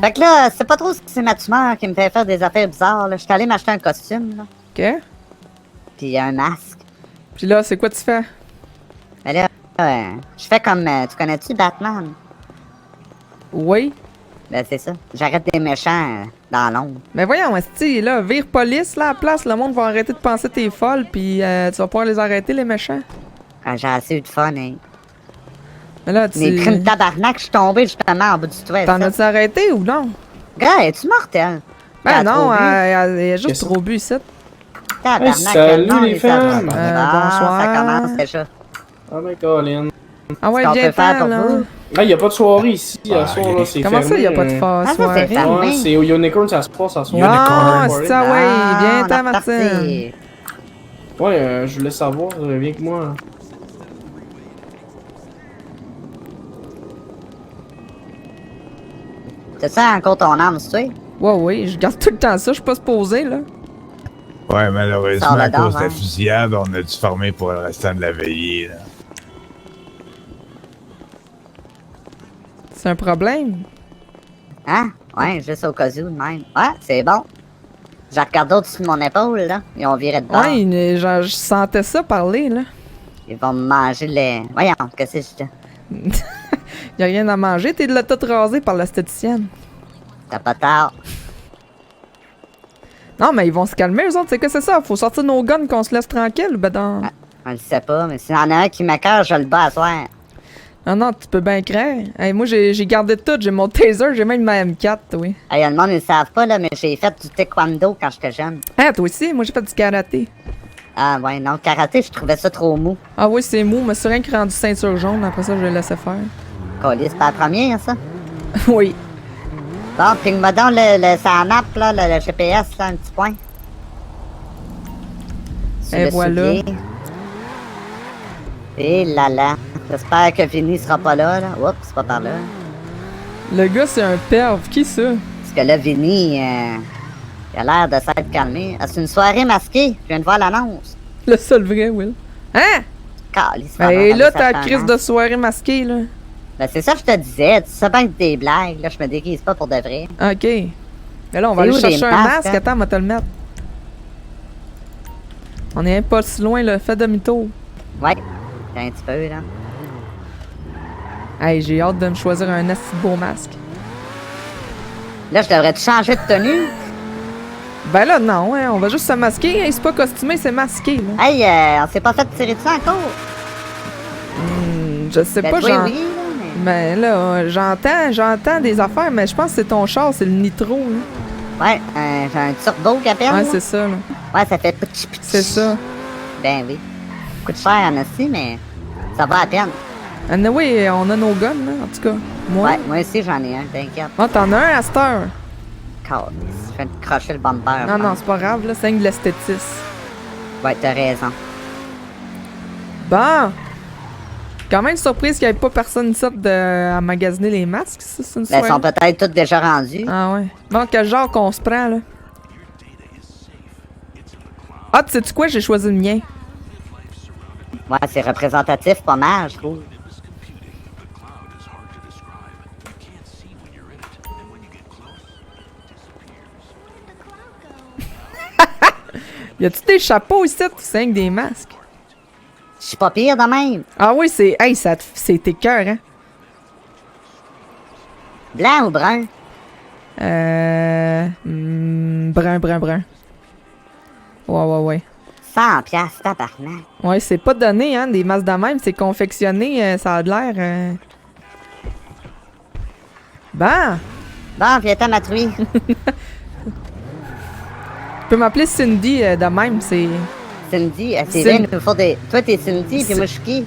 Fait que là, c'est pas trop ce que c'est ma tumeur qui me fait faire des affaires bizarres, là. Je suis allé m'acheter un costume, là. OK? Puis un masque. Puis là, c'est quoi tu fais? Mais là, je fais comme... tu connais-tu Batman? Oui. Ben, c'est ça. J'arrête des méchants dans l'ombre. Mais voyons, esti, là, vire police, là, à la place, le monde va arrêter de penser que t'es folle, puis tu vas pouvoir les arrêter, les méchants. Ah, j'ai assez eu de fun, hein. Mais là, tu... Mais pris une tabarnak, je suis tombé justement en bout du toit. T'en as-tu arrêté ou non? Gars, es-tu mortel? Ben Elle a non, trop bu. elle a juste trop bu ici. Tabarnak, Hey, salut, non, les femmes. Bonsoir. Ça commence déjà. Oh my Colin. Ah ouais, Ce qu'on viens peut faire ten pour là. vous? Ah, y a pas de soirée ici, à soir, là, c'est Comment fermé. ça, y a pas de Ah, ça, c'est soirée? fermé. Ouais, c'est au Unicorn, ça se passe à soir. Ah, c'est ça, ouais, viens on est ten, Martine. reparti. Ouais, je voulais savoir, viens avec moi. C'est ça encore ton âme, tu sais? Ouais, oui, je garde tout le temps ça, je suis pas supposé, là. Ouais, malheureusement, Sors à dedans, cause de la hein. fusillade, on a dû fermer pour le restant de la veillée. Là. C'est un problème. Hein? Ouais, juste au cas où, de même. Ouais, c'est bon. J'ai regardé au-dessus de mon épaule, là. Ils ont viré de bord. Ouais, genre, je sentais ça parler, là. Ils vont me manger les... Voyons, qu'est-ce que c'est? Y'a rien à manger, t'es de la toute rasée par l'esthéticienne. T'as pas tard. Non, mais ils vont se calmer, eux autres, c'est que c'est ça? Faut sortir nos guns qu'on se laisse tranquille, ben dans... Ah. On le sait pas, mais s'il y en a un qui m'écoeure, je le bats à soir. Non, non, tu peux bien craindre. Hey, moi, j'ai gardé tout, j'ai mon taser, j'ai même ma M4, oui. Hey, le monde, ils le savent pas, là, mais j'ai fait du taekwondo quand j'étais jeune. Ah, toi aussi? Moi, j'ai fait du karaté. Ah, ouais, non, karaté, je trouvais ça trop mou. Ah oui, c'est mou, mais c'est rien qui rendu ceinture jaune, après ça, je le laissais faire. Colis, c'est pas la première, ça? Oui. Bon, ping-moi donc sa map, là, le GPS, là, un petit point. Sur Et le voilà. soulier. Et là là. J'espère que Vinny sera pas là, là. Oups, c'est pas par là. Le gars, c'est un perv. Qui ça? Parce que là, Vinny, il a l'air de s'être calmé. Ah, c'est une soirée masquée. Je viens de voir l'annonce. Le seul vrai, Will. Hein? Calice, Ben là, t'as la crise de soirée masquée, là. Ben, c'est ça que je te disais. Tu sais bien que des blagues, là. Je me déguise pas pour de vrai. OK. Mais là, on va C'est aller où chercher les un masques, masque. hein? Attends, on va te le mettre. On est pas si loin, là. Fais demi-tour. Ouais. Un petit peu, là. Hey, j'ai hâte de me choisir un assez beau masque. Là, je devrais te changer de tenue. Ben là, non, hein, on va juste se masquer. Hey, c'est pas costumé, c'est masqué, là. Hey, on s'est pas fait tirer dessus encore. Je sais Ben, pas, toi, j'en... oui, là, mais... Ben là, j'entends des affaires, mais je pense que c'est ton char, c'est le nitro, là. Ouais, j'ai un turbo qui appelle. Ouais, là. c'est ça, là. Ouais, ça fait petit petit. C'est ça. Ben oui. Coûte cher en aussi, mais ça va à peine. Anyway, on a nos guns, là, en tout cas. Moi. Ouais, moi aussi j'en ai un, t'inquiète. Oh, t'en as un à cette heure. Calice, je viens de crocher le bumper. Non, non, c'est pas grave, là, c'est de l'esthétisme. Ouais, t'as raison. Bon, quand même surprise qu'il n'y ait pas personne ici à magasiner les masques. Ça, c'est une Ben, ils soirée. sont peut-être tous déjà rendus. Ah ouais. Bon, quel genre qu'on se prend, là? Ah, tu sais-tu quoi? J'ai choisi le mien. Ouais, c'est représentatif pas mal, je trouve. Y a-tu des chapeaux ici? C'est rien que des masques. Je suis pas pire de même. Ah oui, c'est... Hey, c'est tes cœurs, hein? Blanc ou brun? Brun. Ouais. 100 piastres, tabarnak. Ouais, c'est pas donné, hein, des masques de même. C'est confectionné, ça a de l'air... Bon, Bon, viens-t'en ma truie. tu peux m'appeler Cindy de même, c'est... Cindy, c'est Cin- vrai, il nous faut des... Toi, t'es Cindy, puis moi, je suis qui?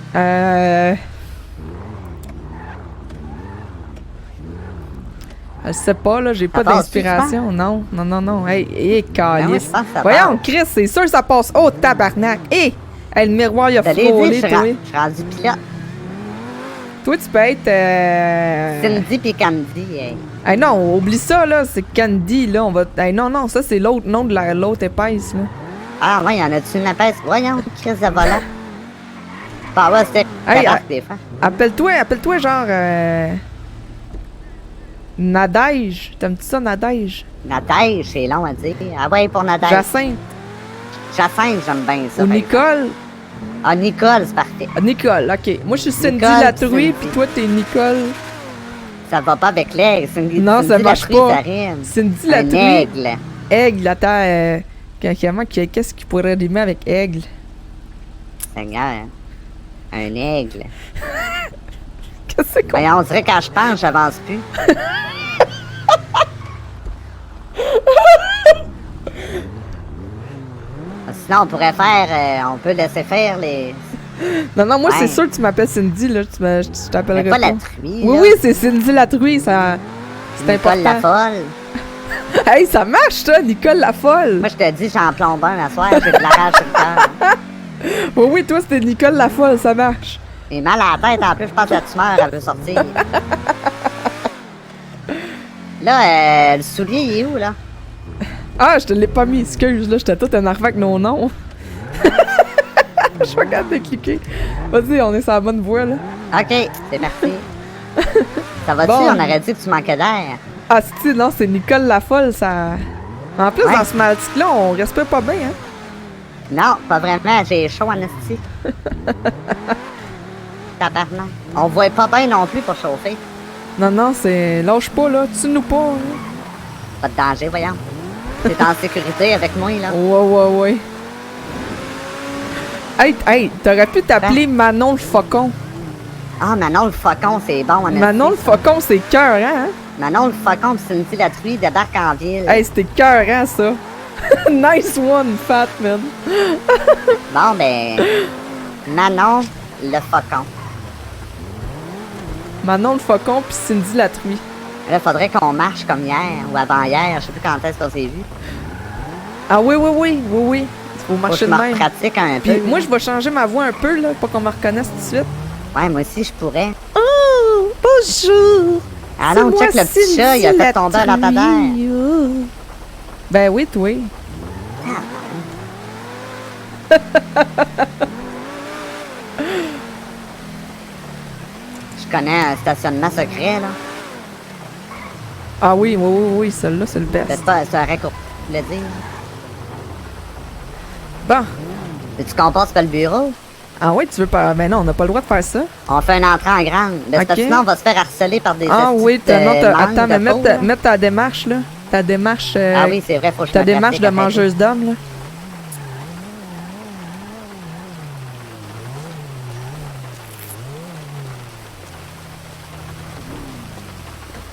Je sais pas, là, j'ai pas passe-tu, d'inspiration. Non. Hey, Ben, moi, calice. je pense que ça Voyons, passe. Chris, c'est sûr que ça passe. Oh, tabarnak. Hey, le miroir, il a Je te l'ai dit, frôlé, je suis toi. je suis rendu pilote. Toi, tu peux être... Cindy puis Candy, hey. Hey, non, oublie ça, là. C'est Candy, là. On va... Hey, non, ça, c'est l'autre nom de l'autre épaisse, là. Ah, ouais, y en a-tu une épaisse? Voyons, crise de volant. Bah ouais, c'était Hey, des fois. Appelle-toi genre... Nadège. T'aimes-tu ça, Nadège? Nadège, c'est long à dire. Ah ouais, pour Nadège. Jacinthe. Jacinthe, j'aime bien ça. Ou par exemple. Nicole. Ah, Nicole, c'est parfait. Ah, Nicole, OK. Moi, je suis Cindy Nicole, Latruie, Cindy. puis toi, t'es Nicole. Ça va pas avec l'aigle. Cindy, Non, Cindy ça marche Latruie, pas. ça rime. Cindy Un Latruie. aigle. Aigle, attends, qu'est-ce qui pourrait rimer avec aigle? Seigneur. Un aigle. Qu'est-ce qu'on... Voyons, on dirait quand je pense, j'avance plus. Sinon, on pourrait faire... on peut laisser faire les... Non, moi, c'est Ouais. sûr que tu m'appelles Cindy, là. Je t'appellerai Mais pas. pas Latruie, Oui, là. oui, c'est Cindy Latruie, ça... C'est Nicole important. Lafolle. Hey, ça marche, ça, Nicole Lafolle. Moi, je te dis, j'en plombe un la soirée, j'ai de la rage sur le cœur. Oui, toi, c'était Nicole Lafolle, ça marche. J'ai mal à la tête, en plus, je pense que la tumeur, elle veut sortir. Là, le soulier, il est où, là? Ah, je te l'ai pas mis, excuse, là, j'étais tout énervé avec nos noms. Je suis pas capable de cliquer. Vas-y, on est sur la bonne voie, là. OK, c'est parti. Ça va-tu? Bon. On aurait dit que tu manquais d'air. Ah, si, non, c'est Nicole Lafolle, ça... En plus, Ouais. dans ce maltique-là, on respire pas bien, hein. Non, pas vraiment, j'ai chaud en esti. Tabarnak. On voit pas bien non plus pour chauffer. Non, c'est... Lâche pas, là. Tue-nous pas, hein. Pas de danger, voyons. T'es en sécurité avec moi, là. Ouais. Hey, t'aurais pu t'appeler Manon le Faucon. Ah, Manon le Faucon, c'est bon, en esti. Manon le Faucon, c'est cœur, hein? Manon le Faucon pis Cindy Latruie débarque en ville. Hey, c'était cœur, hein, ça? Nice one, fat man. Bon, ben... Manon le Faucon. Manon le Faucon puis Cindy Latruie. Là, faudrait qu'on marche comme hier ou avant-hier. Je sais plus quand est-ce qu'on s'est vu. Ah oui. Il faut Faut que marcher je de me même. pratique un Puis peu. moi, je vais changer ma voix un peu, là, pour qu'on me reconnaisse tout de suite. Ouais, moi aussi, je pourrais. Oh, bonjour. Ah non, check le petit chat, il a fait tomber un lampadaire. Ben oui, toi. Je connais un stationnement secret, là. Ah oui, celle-là, c'est le best. C'est pas, c'est un raccourci, je voulais dire. Bon. Et tu compasses pas le bureau? Ah oui, tu veux pas... Ben non, on n'a pas le droit de faire ça. On fait une entrée en grande. Parce que Ok. sinon, on va se faire harceler par des Ah hosties oui, de mangues attends, de mais peau, là. mets ta démarche, là. Ta démarche... Ah oui, c'est vrai, faut que je Ta me démarche pratique de avec. mangeuse d'homme, là.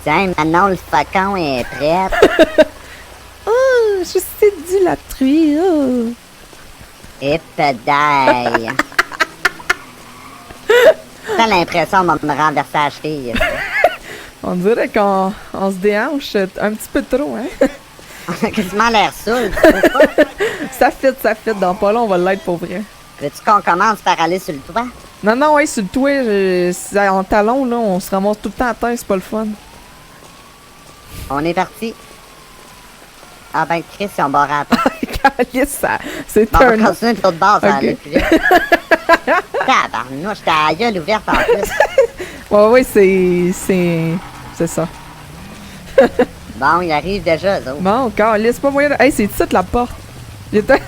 Tiens, maintenant, le Faucon est prête. Oh, je sais dit la truie, oh. Et pédaille. T'as l'impression de me renverser la cheville. On dirait qu'on se déhanche un petit peu trop, hein. On a quasiment l'air saoul, tu trouves pas? Ça fit. Dans pas long, on va l'être pour vrai. Veux-tu qu'on commence par aller sur le toit? Non, non, ouais, sur le toit, c'est en talon, là, on se ramasse tout le temps à terre, c'est pas le fun. On est parti. Ah ben, Chris, ils ont barré à terre. Calice, ça, c'est Bon, on un... va continuer de l'autre bord, ça va Ok. aller plus vite. Tabarnouche, j'étais à la gueule ouverte en plus. Ouais, ouais, c'est ça. Bon, il arrive déjà, eux autres. Bon, calice, pas moyen de... Hey, c'est ça, la porte. Il était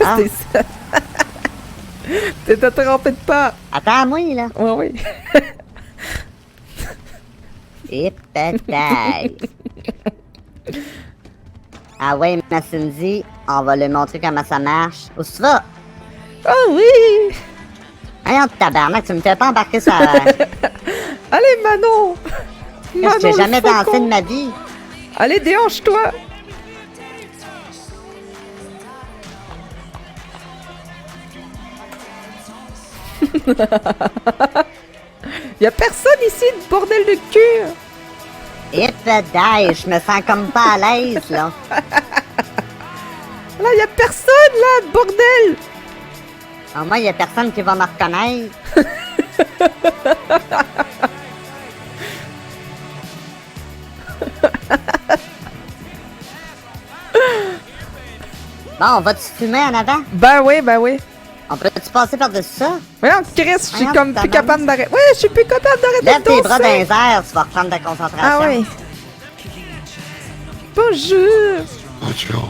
Ah. c'était ça. T'étais trompé de pas. Attends, moi, là. Ouais, ouais. Et peut-être. Ah ouais, ma Cindy, on va lui montrer comment ça marche. Où tu vas? Oh oui! Voyons, tabarnak, tu me fais pas embarquer ça. Allez, Manon! Qu'est-ce que j'ai le jamais faucon. dansé de ma vie? Allez, déhanche-toi! Y'a personne ici, bordel de cul! Et peut-être, je me sens comme pas à l'aise, là. Là, y'a personne, là, bordel! Au moins, il y a personne qui va me reconnaître. Bon, on va-tu fumer en avant? Ben oui, ben oui. On peut-tu passer par-dessus ça? Voyons, Chris, je suis Voyons, comme plus tabarnak. capable d'arrêter. Ouais, je suis plus capable d'arrêter Lève de tes bras dans danser. les airs, tu vas reprendre ta concentration. Ah ouais. Bonjour! Bonjour.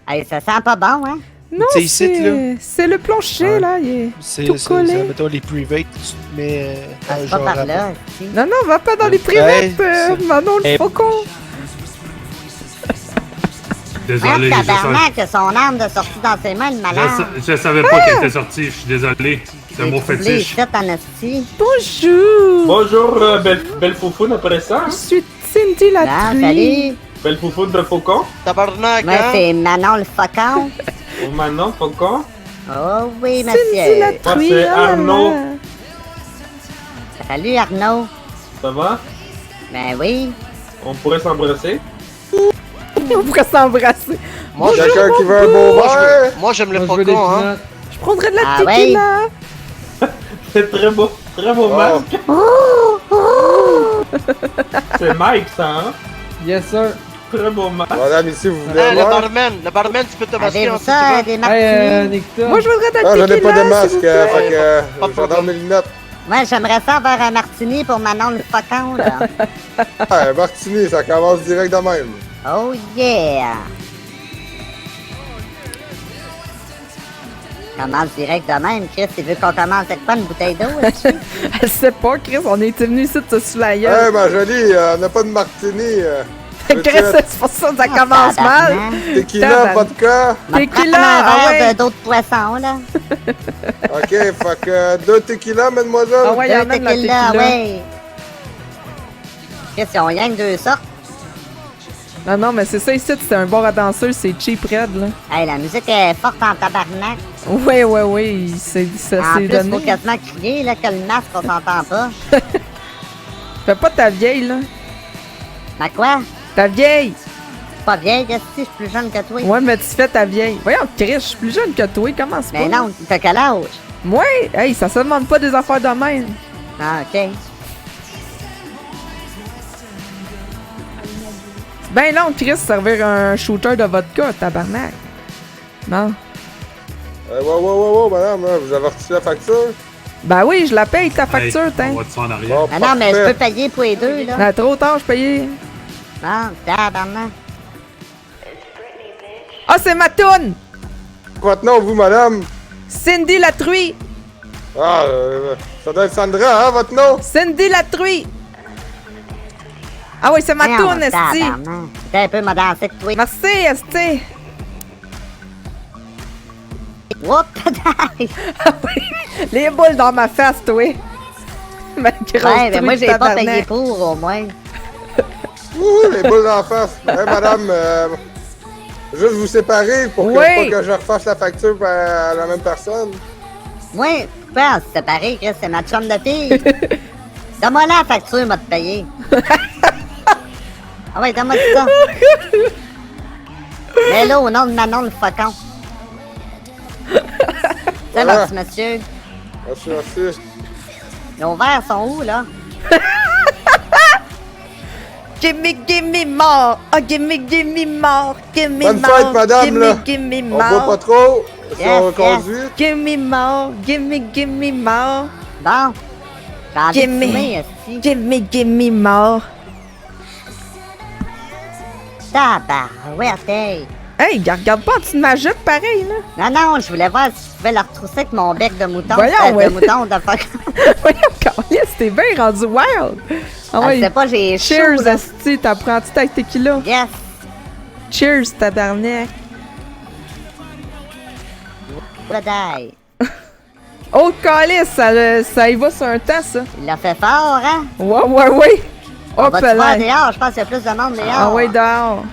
Hey, ça sent pas bon, hein? Non, Tu sais, ici, là. c'est le plancher, Ouais. là, il est C'est tout collé. mettons les privates, tu te mets Ah, c'est pas genre par à- là, si. Non, non, va pas dans les privettes, c'est- Manon le Eh. faucon. Désolé, Ah, je, sa- tabarnak, que son arme de sortie dans ses mains, le malade. je savais pas qu'elle était sortie, je suis désolé. C'est mon troublé fétiche. ici, en esti. Bonjour! Bonjour, belle foufoune après ça. Je suis Cindy la Ah, truie. salut. Belle foufoune de faucon. Tabarnak, Moi, hein? c'est Manon le faucon. Oh, maintenant, faucon. Oh oui, Cindy la monsieur. truie. c'est oh là Arnaud. là. Salut, Arnaud. Ça va? Ben oui. On pourrait s'embrasser? On pourrait s'embrasser. Moi, Quelqu'un qui veut un beau verre? moi, j'aime le Moi, je veux des faucon, hein? pinottes. Je prendrais de la Ah tequila. C'est très beau masque. C'est Mike, ça, hein? Yes, sir. Très beau masque. Madame, ici, vous voulez Ah, voir? le barman, tu peux te masquer Avez-vous en ça, des martinis? Nikita. Moi, je voudrais de la Ah, tequila. j'en ai pas de s'il masque, vous plaît. fait que Pas de je vais dans problème. mes lunettes. Moi, j'aimerais ça avoir un martini pour Manon le faucon, là. Ah, Martini, ça commence direct de même. Oh yeah! Commence direct de même, Chris. Il veut qu'on commence avec quoi, une bouteille d'eau, là-dessus? Elle sait pas, Chris, on était venus ici de se sous la Eh, gueule. ma jolie, on n'a pas de Martini. Chris, c'est pour ça que ça commence mal. Tequila, Tabarnak. vodka. Tequila, un ah verre ouais. d'eau de poisson, là. Ok, fait que 2 tequila, mademoiselle. Ah ouais, il y en Deux a de la tequila, tequila. ouais. Chris, ils ont rien que 2 sortes. Non, non, mais c'est ça ici, c'est un bar à danseurs, c'est cheap red, là. Hey, la musique est forte en tabarnak. Ouais, ouais, ouais, ça En s'est plus, faut donné. quasiment crier, là, que le masque, on s'entend pas. Fais pas ta vieille, là. Mais quoi? Ta vieille! C'est pas vieille, qu'est-ce que je suis plus jeune que toi? Ouais, mais tu fais ta vieille. Voyons, Chris, je suis plus jeune que toi, comment c'est Mais pas? non, t'as quel âge? Moi? Hey, ça se demande pas des affaires de même. Ah, ok. Ben non, Chris, servir un shooter de vodka, tabarnak. Non. Wow, madame, hein, vous avez reçu la facture? Ben oui, je la paye, ta facture, t'in. On va te en arrière. Bon, Ah non, mais je parfait. peux payer pour les deux, là. Ben, trop tard, je payais. Bon, tabarnak. Ah, c'est ma toune! Votre nom, vous, madame? Cindy la truie! Ah, ça doit être Sandra, hein, votre nom? Cindy la truie! Ah oui, c'est ma Voyons, toune, esti! tabarnak. T'es un peu m'a dansé avec toi. Merci, esti! Whoop! Les boules dans ma face, toi! Ma grosse Ouais, mais truie moi, de j'ai pas tabarnak. payé pour, au moins. Ouh, les boules d'en face. Hey, madame, Juste vous séparer pour Oui. pas que je refasse la facture à la même personne. Oui, pourquoi on se séparer, Chris? C'est ma chum de fille. Donne-moi la facture, m'a te payer. Ah ouais, donne-moi ça. Mais là, au nom de Manon le faucon. C'est Voilà. votre monsieur. Merci. Nos verres sont où, là? Gimme more! Oh, gimme more! Gimme Bonne more! fête, madame, là. Gimme On boit more! pas trop. Si Yes, on yes. conduit. Gimme more! Gimme more! Bon. J'ai envie de Gimme. fumer, esti. Gimme more! Tabarouette, hey. Hey, regarde pas en dessous de ma jupe, pareil, là! Non, je voulais voir si je pouvais la retrousser avec mon bec de mouton. Voyons, ouais. De mouton, de fuck. Voyons, Carlis, t'es bien rendu wild! Ah Je ouais, sais pas, j'ai chaud, cheers, là. esti, t'apprends-tu avec tequila? Yes. Cheers, tabarnak! Badaille. Oh, Carlis, ça y va sur un temps, ça! Il l'a fait fort, hein? Ouais! On Hop va-tu voir là! dehors? Je pense qu'il y a plus de monde dehors. Ah ouais, dehors!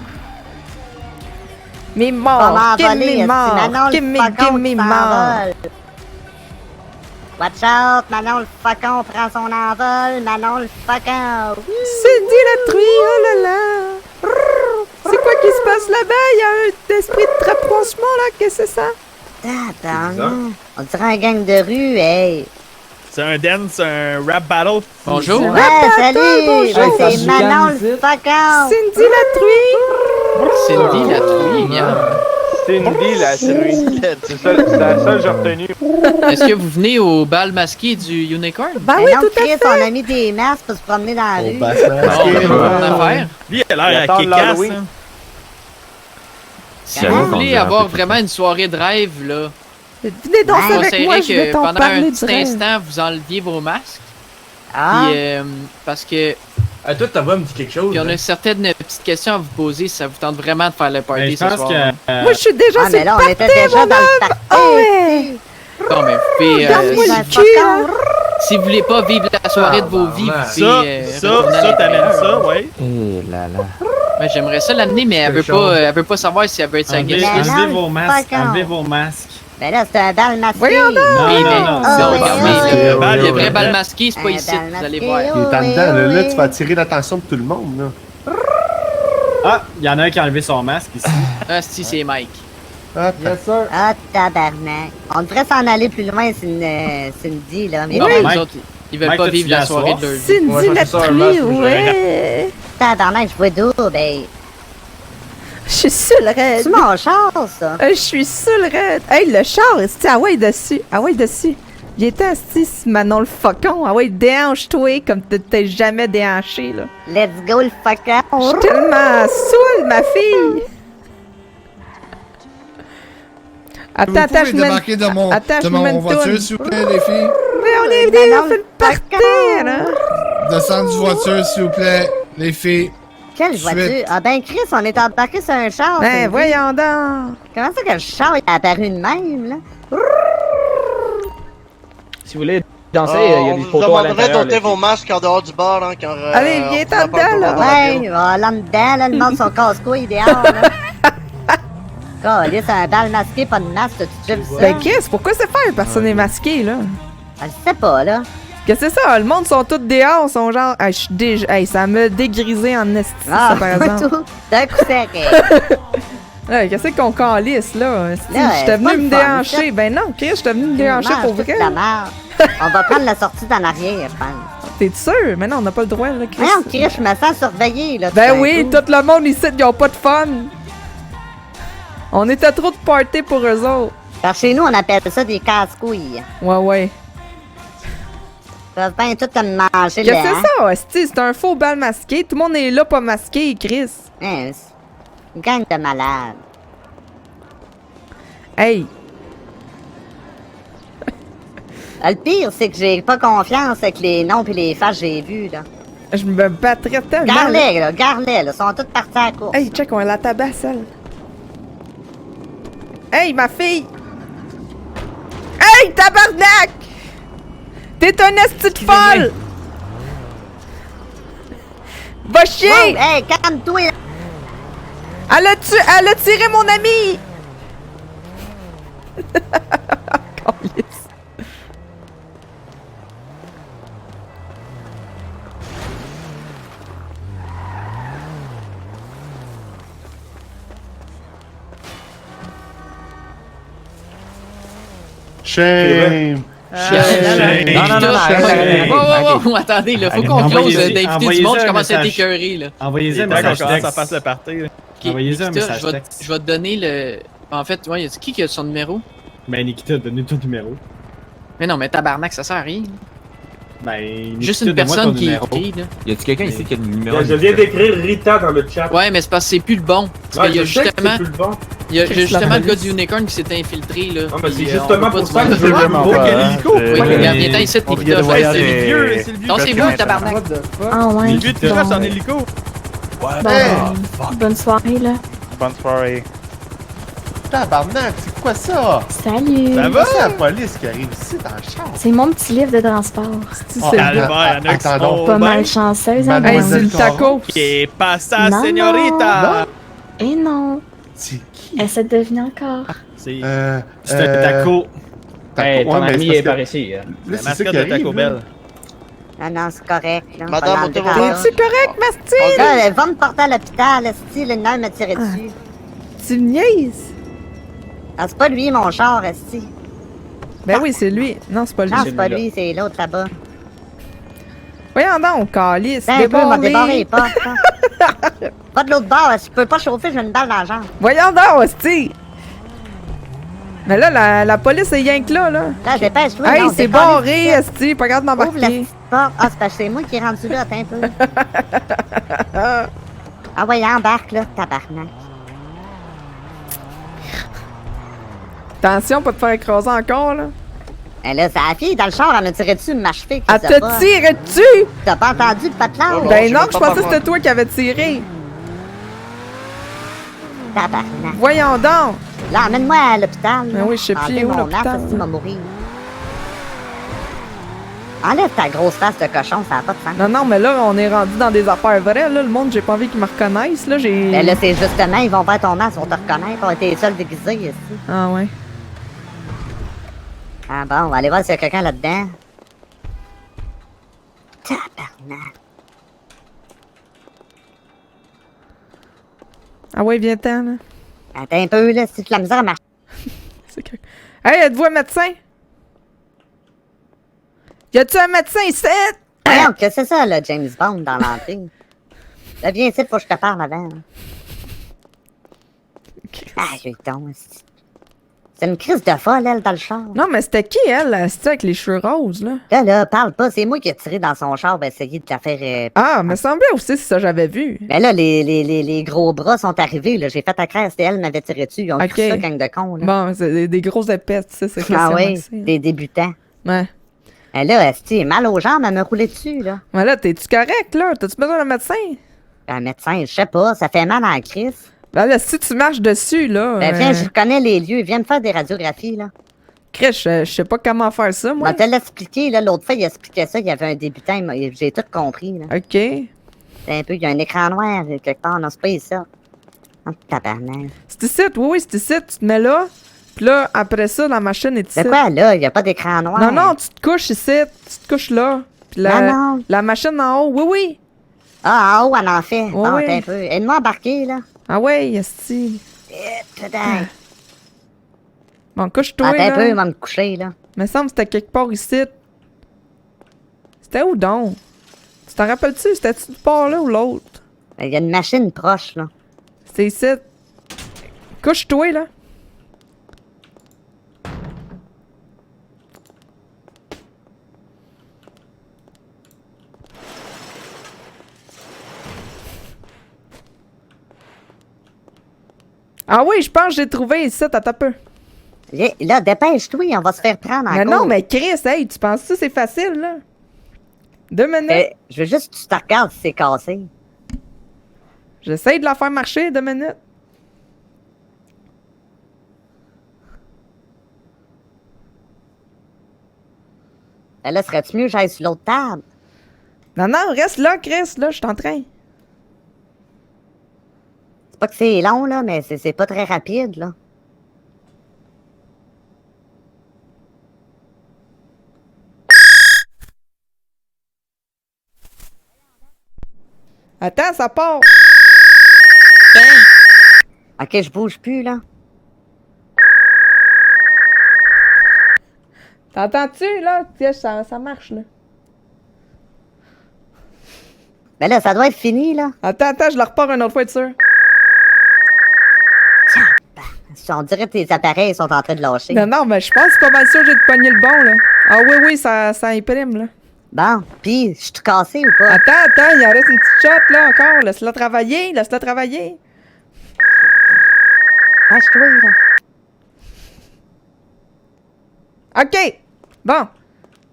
Mais On mort! va m'envoler, Gimme esti. mort! Manon le Gimme faucon qui mort! s'envole. Watch out, Manon le faucon prend son envol. Manon le faucon. Cindy la truie, oh là là! Brrr. C'est quoi qui se passe là-bas? Il y a un esprit de rapprochement, là, qu'est-ce que c'est ça? Attends, on dirait un gang de rue, hey. C'est un dance, un rap battle. Bonjour. Ouais, salut! bonjour. Ouais, c'est Manon le faucon. Cindy la truie! Cindy la truie, bien. Cindy la truie. C'est la seule que j'ai retenue. Est-ce que vous venez au bal masqué du Unicorn? Ben Mais oui, non, tout à Chris, fait! on a mis des masques pour se promener dans la rue. Bonne affaire. Lui, il a l'air à Kékas. hein. Si vous voulez avoir vraiment une soirée de rêve, là, Venez danser je avec moi, conseillerais je vais que t'en pendant un parler du petit rêve. instant, vous enleviez vos masques. Ah, Puis, parce que Ah, toi, ta voix me dit quelque chose. puis on hein. a certaines petites questions à vous poser si ça vous tente vraiment de faire le party Mais je ce pense soir. que. Moi, je suis déjà ah, sur mais le là, on party, était déjà mon dans homme! le party. Oh ouais! Bon, mais vous pouvez, Regarde-moi c'est le un cul, faucon. là! si vous voulez pas vivre la soirée de vos vies, vous Ça, pouvez retourner à ça, t'amènes l'intérieur. ça, ouais. Ouais, j'aimerais ça l'amener, mais elle veut pas savoir si elle veut être sa Enlevez, guest. Mais enlevez non, vos masques. fuck off. Enlevez vos masques. Ben là, c'est un bal masqué. Voyons donc. Non, Oui, mais non, non. Oh, non, oui, regardez, oui, le oui, le oui, vrai oui. bal masqué, c'est pas Un ici, bal vous allez masqué, voir. oh. Il est en Oui, dedans, là, oui. là, tu vas attirer l'attention de tout le monde, là. Ah, il y en a un qui a enlevé son masque ici. Ah, si, c'est Mike. Ah, Ah, tabarnak. On devrait s'en aller plus loin, Cindy, là. Mais Non, oui. mais Mike. les autres, ils veulent Mike, pas toi, tu vivre viens la à soirée soir? de leur vie. Cindy Ouais, la c'est ça, un truie, masque, ouais! Tabarnak, je vois double, ben. Je suis seule raide! C'est mon char, ça. Je suis seule raide! Hey, le char, c'est ah ouais dessus! Ah ouais dessus! Il était assis, ce Manon le faucon! Ah ouais, déhanche-toi comme t'es jamais déhanché, là! Let's go, le Je faucon. suis tellement saoule, ma fille! Attends, je mets... débarquer de mon, Attends, de je mon mets une voiture, toune. s'il vous plaît, les filles? Mais on est venus, on fait le party, là! Descendre du voiture, s'il vous plaît, les filles. Quelle Suite. voiture? Ah ben, Chris, on est embarqué sur un char. Ben, Cindy. voyons donc! Comment ça que le char est apparu de même, là? Si vous voulez danser, il y a On des vous photos à demanderait l'intérieur. d'ôter vos masques en dehors du bar, hein, quand... Allez, viens on vous en dedans, parle là. pas dans la Ouais, ville. là dedans, là, le monde son casse-couille dehors, là. Calisse, un bal masqué, pas de masque, t'as-tu déjà vu ça? Ben, qu'est-ce? Pourquoi c'est faire? Personne n'est masqué, là! Je sais pas, là. Qu'est-ce que c'est ça? Le monde sont tous dehors, sont genre. Hey, je suis déjà. Hey, ça m'a dégrisé en esti, Ah, ça, par exemple. tout. D'un coup sec. Hey, qu'est-ce qu'on calisse, là? esti? Là, J'étais c'est pas venu le me fun, déhancher. ça. Ben non, Chris, j'étais venu me déhancher pour vrai. La merde. On va prendre la sortie d'en arrière, je pense. T'es sûr? Mais non, on n'a pas le droit, là, Chris. Non, Chris, je me sens surveillée, là. Ben tout d'un oui, coup. tout le monde ici, ils ont pas de fun. On était trop de party pour eux autres. Parce que chez nous, on appelle ça des casse-couilles. Ouais. Ils peuvent bien tout te manger Qu'est-ce là. que c'est ça, esti? C'est un faux bal masqué. Tout le monde est là, pas masqué, Chris. Hein, c'est une gang de malades. Hey, Le pire, c'est que j'ai pas confiance avec les noms pis les faces que j'ai vus, là. je me battrais tellement. Garde-les, là, garde-les, là. Ils sont tous partis à la course. Hey, check, on a la tabasse, elle. Hey, ma fille! Hey, tabarnak! T'es un esti de folle! Va chier! Wow, hey, calme-toi, là. Elle a tiré mon ami! Câlisse. Shame! Non, attendez, là, faut qu'on close d'inviter du monde, je commence à être écœuré, là. Envoyez-y un message texte. Ça fasse le party. Envoyez-y un message texte. Je vais te donner le... En fait, ouais, qui a son numéro? Ben, Nikita, donne-nous ton numéro. Mais non, mais tabarnak, ça sert à rien. Ben, Nikita, juste une personne qui écrit, là. Y a-tu quelqu'un ici qui a le numéro? Je viens d'écrire Rita dans le chat. Ouais, mais c'est parce que c'est plus le bon. Parce qu'il y a justement... Il y a justement le gars du Unicorn qui s'est infiltré, là. Ah, mais c'est justement pour ça que je veux vraiment pas. Oui, viens ici, Nikita. C'est le vieux, c'est le vieux. Non, c'est vous, tabarnak. Ah ouais. Le vieux de Piroche en hélico. Bonne soirée, là. Bonne soirée. Tabarnak, c'est quoi ça? Salut. Ça va? C'est la police qui arrive ici dans le char. C'est mon petit livre de transport. Pas mal chanceuse, hein? Hey, c'est le taco. Que pasa, Non, señorita? Et non. C'est qui? Essaie de deviner encore. C'est un taco. Hey, ton ami est par ici. Là, La mascotte de Taco Bell. Ah non, c'est correct, là. Madame, T'es-tu T'es-tu correct, Mastine? Elle va me porter à l'hôpital, esti, le nerf m'a tiré dessus. Tu me niaises? Ah, c'est pas lui, mon char, esti. Ben oui, c'est lui. Non, c'est pas lui. Non, c'est pas lui, c'est l'autre là-bas. Voyons donc, calice. Un peu, m'a débarré les portes, hein. Pas de l'autre bord, si je peux pas chauffer, j'ai une balle dans la jambe. Voyons donc, hostie. Mais là, la police est rien que là. Là, dépêche-toi. Hey, non, c'est décolle barré, ici. hostie. Pas grave Ouvre la d'embarquer. petite porte. Ah, c'est parce que c'est moi qui est rendu là, attends un peu. Ah ouais, embarque, là, tabarnak. Attention, pas te faire écraser encore, là. Ben là, c'est la fille dans le char, elle m'a tiré dessus, ma cheville. Elle te tiré dessus? T'as pas entendu le patelin? Ben non, je pensais que c'était toi qui avais tiré. Tabarnak. Voyons donc. Là, emmène-moi à l'hôpital. Ben oui, je sais plus où mon l'hôpital. masque, il va mourir. Enlève ta grosse face de cochon, ça n'a pas de sens. Non, mais là, on est rendu dans des affaires vraies, là. Le monde, j'ai pas envie qu'ils me reconnaissent, là. Ben là, c'est justement, ils vont faire ton masque, ils vont te reconnaître. On était les seuls déguisés ici. Ah ouais. Ah bon, on va aller voir s'il y a quelqu'un là-dedans. Tabarnak. Ah ouais, viens-t'en, là. Attends un peu, là, si tu la misère à marcher. C'est que... Hey, êtes-vous un médecin? Y a-tu un médecin ici? Voyons, que c'est ça, là, James Bond, dans l'entrée? Là, viens ici, faut que je te parle avant. Ah, j'ai eu le ton, aussi. C'est une crise de folle, elle, dans le char. Non, mais c'était qui, elle? C'était avec les cheveux roses, là? Là, parle pas. C'est moi qui ai tiré dans son char pour essayer de la faire... Ah, me semblait aussi, c'est ça j'avais vu. Mais là, les gros bras sont arrivés, là. J'ai fait à craire, c'était elle qui m'avait tiré dessus. Ils ont cru ça, gang de cons, là. Bon, c'est des gros épais, tu sais, c'est Ah oui, des débutants. Ouais. Et là, esti, mal aux jambes, elle me roulait dessus, là. Mais là, t'es-tu correct, là? T'as-tu besoin d'un médecin? Un médecin, je sais pas, ça fait mal en crise. Ben là, si tu marches dessus, là... Ben viens, je connais les lieux, viens me faire des radiographies, là. Chris, je sais pas comment faire ça, moi. On te l'expliquer, là, l'autre fois, il expliquait ça, il y avait un débutant, j'ai tout compris, là. OK. C'est un peu, il y a un écran noir, quelque part, non, c'est pas ça. Oh, tabarnak. C'est ici, oui, c'est ici, tu te mets là, pis là, après ça, la machine est ici. C'est quoi, là? Il y a pas d'écran noir? Non, tu te couches ici, tu te couches là. Pis la machine en haut, oui. Ah, en haut, elle en fait. Oui, Bon, oui. t'es un peu. Aide-moi à embarquer, là. Ah ouais, esti. Peut-être. Bon, couche-toi, Attends là. un peu, il va me coucher, là. Me semble que c'était quelque part ici. C'était où donc? Tu t'en rappelles-tu? C'était-tu du port là ou l'autre? Il y a une machine proche, là. C'est ici. Couche-toi, là. Ah oui, je pense que j'ai trouvé ici, attends un peu. Là, dépêche-toi, on va se faire prendre en Mais cours. non, mais Chris, hey, tu penses que c'est facile, là? 2 minutes. Je veux juste que tu te regardes si c'est cassé. J'essaye de la faire marcher, 2 minutes. Ben là, serait-tu mieux que j'aille sur l'autre table? Non, reste là, Chris, là, je suis en train. pas que c'est long, là, mais c'est pas très rapide, là. Attends, ça part! Ok, je bouge plus, là. T'entends-tu, là? Tiens, ça marche, là. Ben là, ça doit être fini, là. Attends, je le repars une autre fois, être sûr. On dirait que tes appareils sont en train de lâcher. Non, mais je pense pas mal sûr que j'ai de pogner le bon, là. Ah oui, ça imprime, là. Bon, pis, je suis tout cassé ou pas? Attends, il en reste une petite shot, là, encore. Laisse-la travailler. Lâche-toi, là. OK! Bon.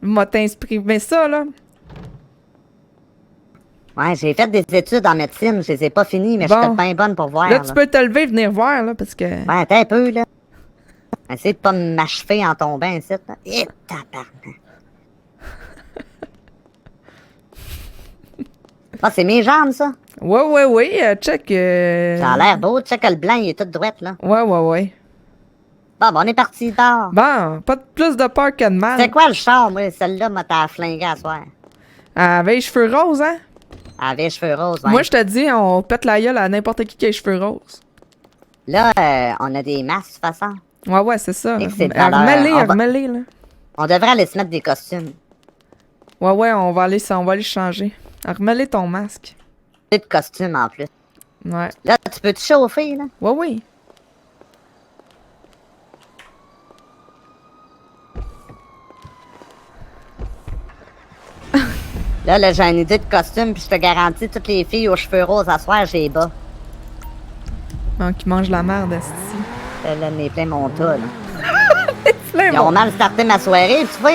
M'a t'imprimer ça, là. Ouais, j'ai fait des études en médecine, je les ai pas finies, mais Bon. je suis bien bonne pour voir. Là, tu peux te lever et venir voir, là, parce que... Ouais, attends un peu, là. Essaye de pas m'achever en tombant ici, là. Et tabarnak. Ah, c'est mes jambes, ça. Ouais, check. Ça a l'air beau, check le blanc, il est tout droit, là. Ouais. Bon, on est parti dehors. Bon, pas de plus de peur que de mal. C'est quoi le char, moi? Celle-là m'a t'as flingué à soir. Elle avait les cheveux roses, hein? Elle avait les cheveux roses, ouais. Moi, je te dis, on pète la gueule à n'importe qui a les cheveux roses. Là, on a des masques, de toute façon. Ouais, c'est ça. Et que c'est de valeur. Remets-les, là. On devrait aller se mettre des costumes. Ouais, on va aller changer. Remets-les ton masque. Plus de costumes, en plus. Ouais. Là, tu peux te chauffer, là? Ouais. Là, j'ai une idée de costume, puis je te garantis, toutes les filles aux cheveux roses à soir, j'ai bas. Bon, qui mange la merde, esti. Là, mes plein mon tas, là. Ils ont mal starté ma soirée, puis tu vois,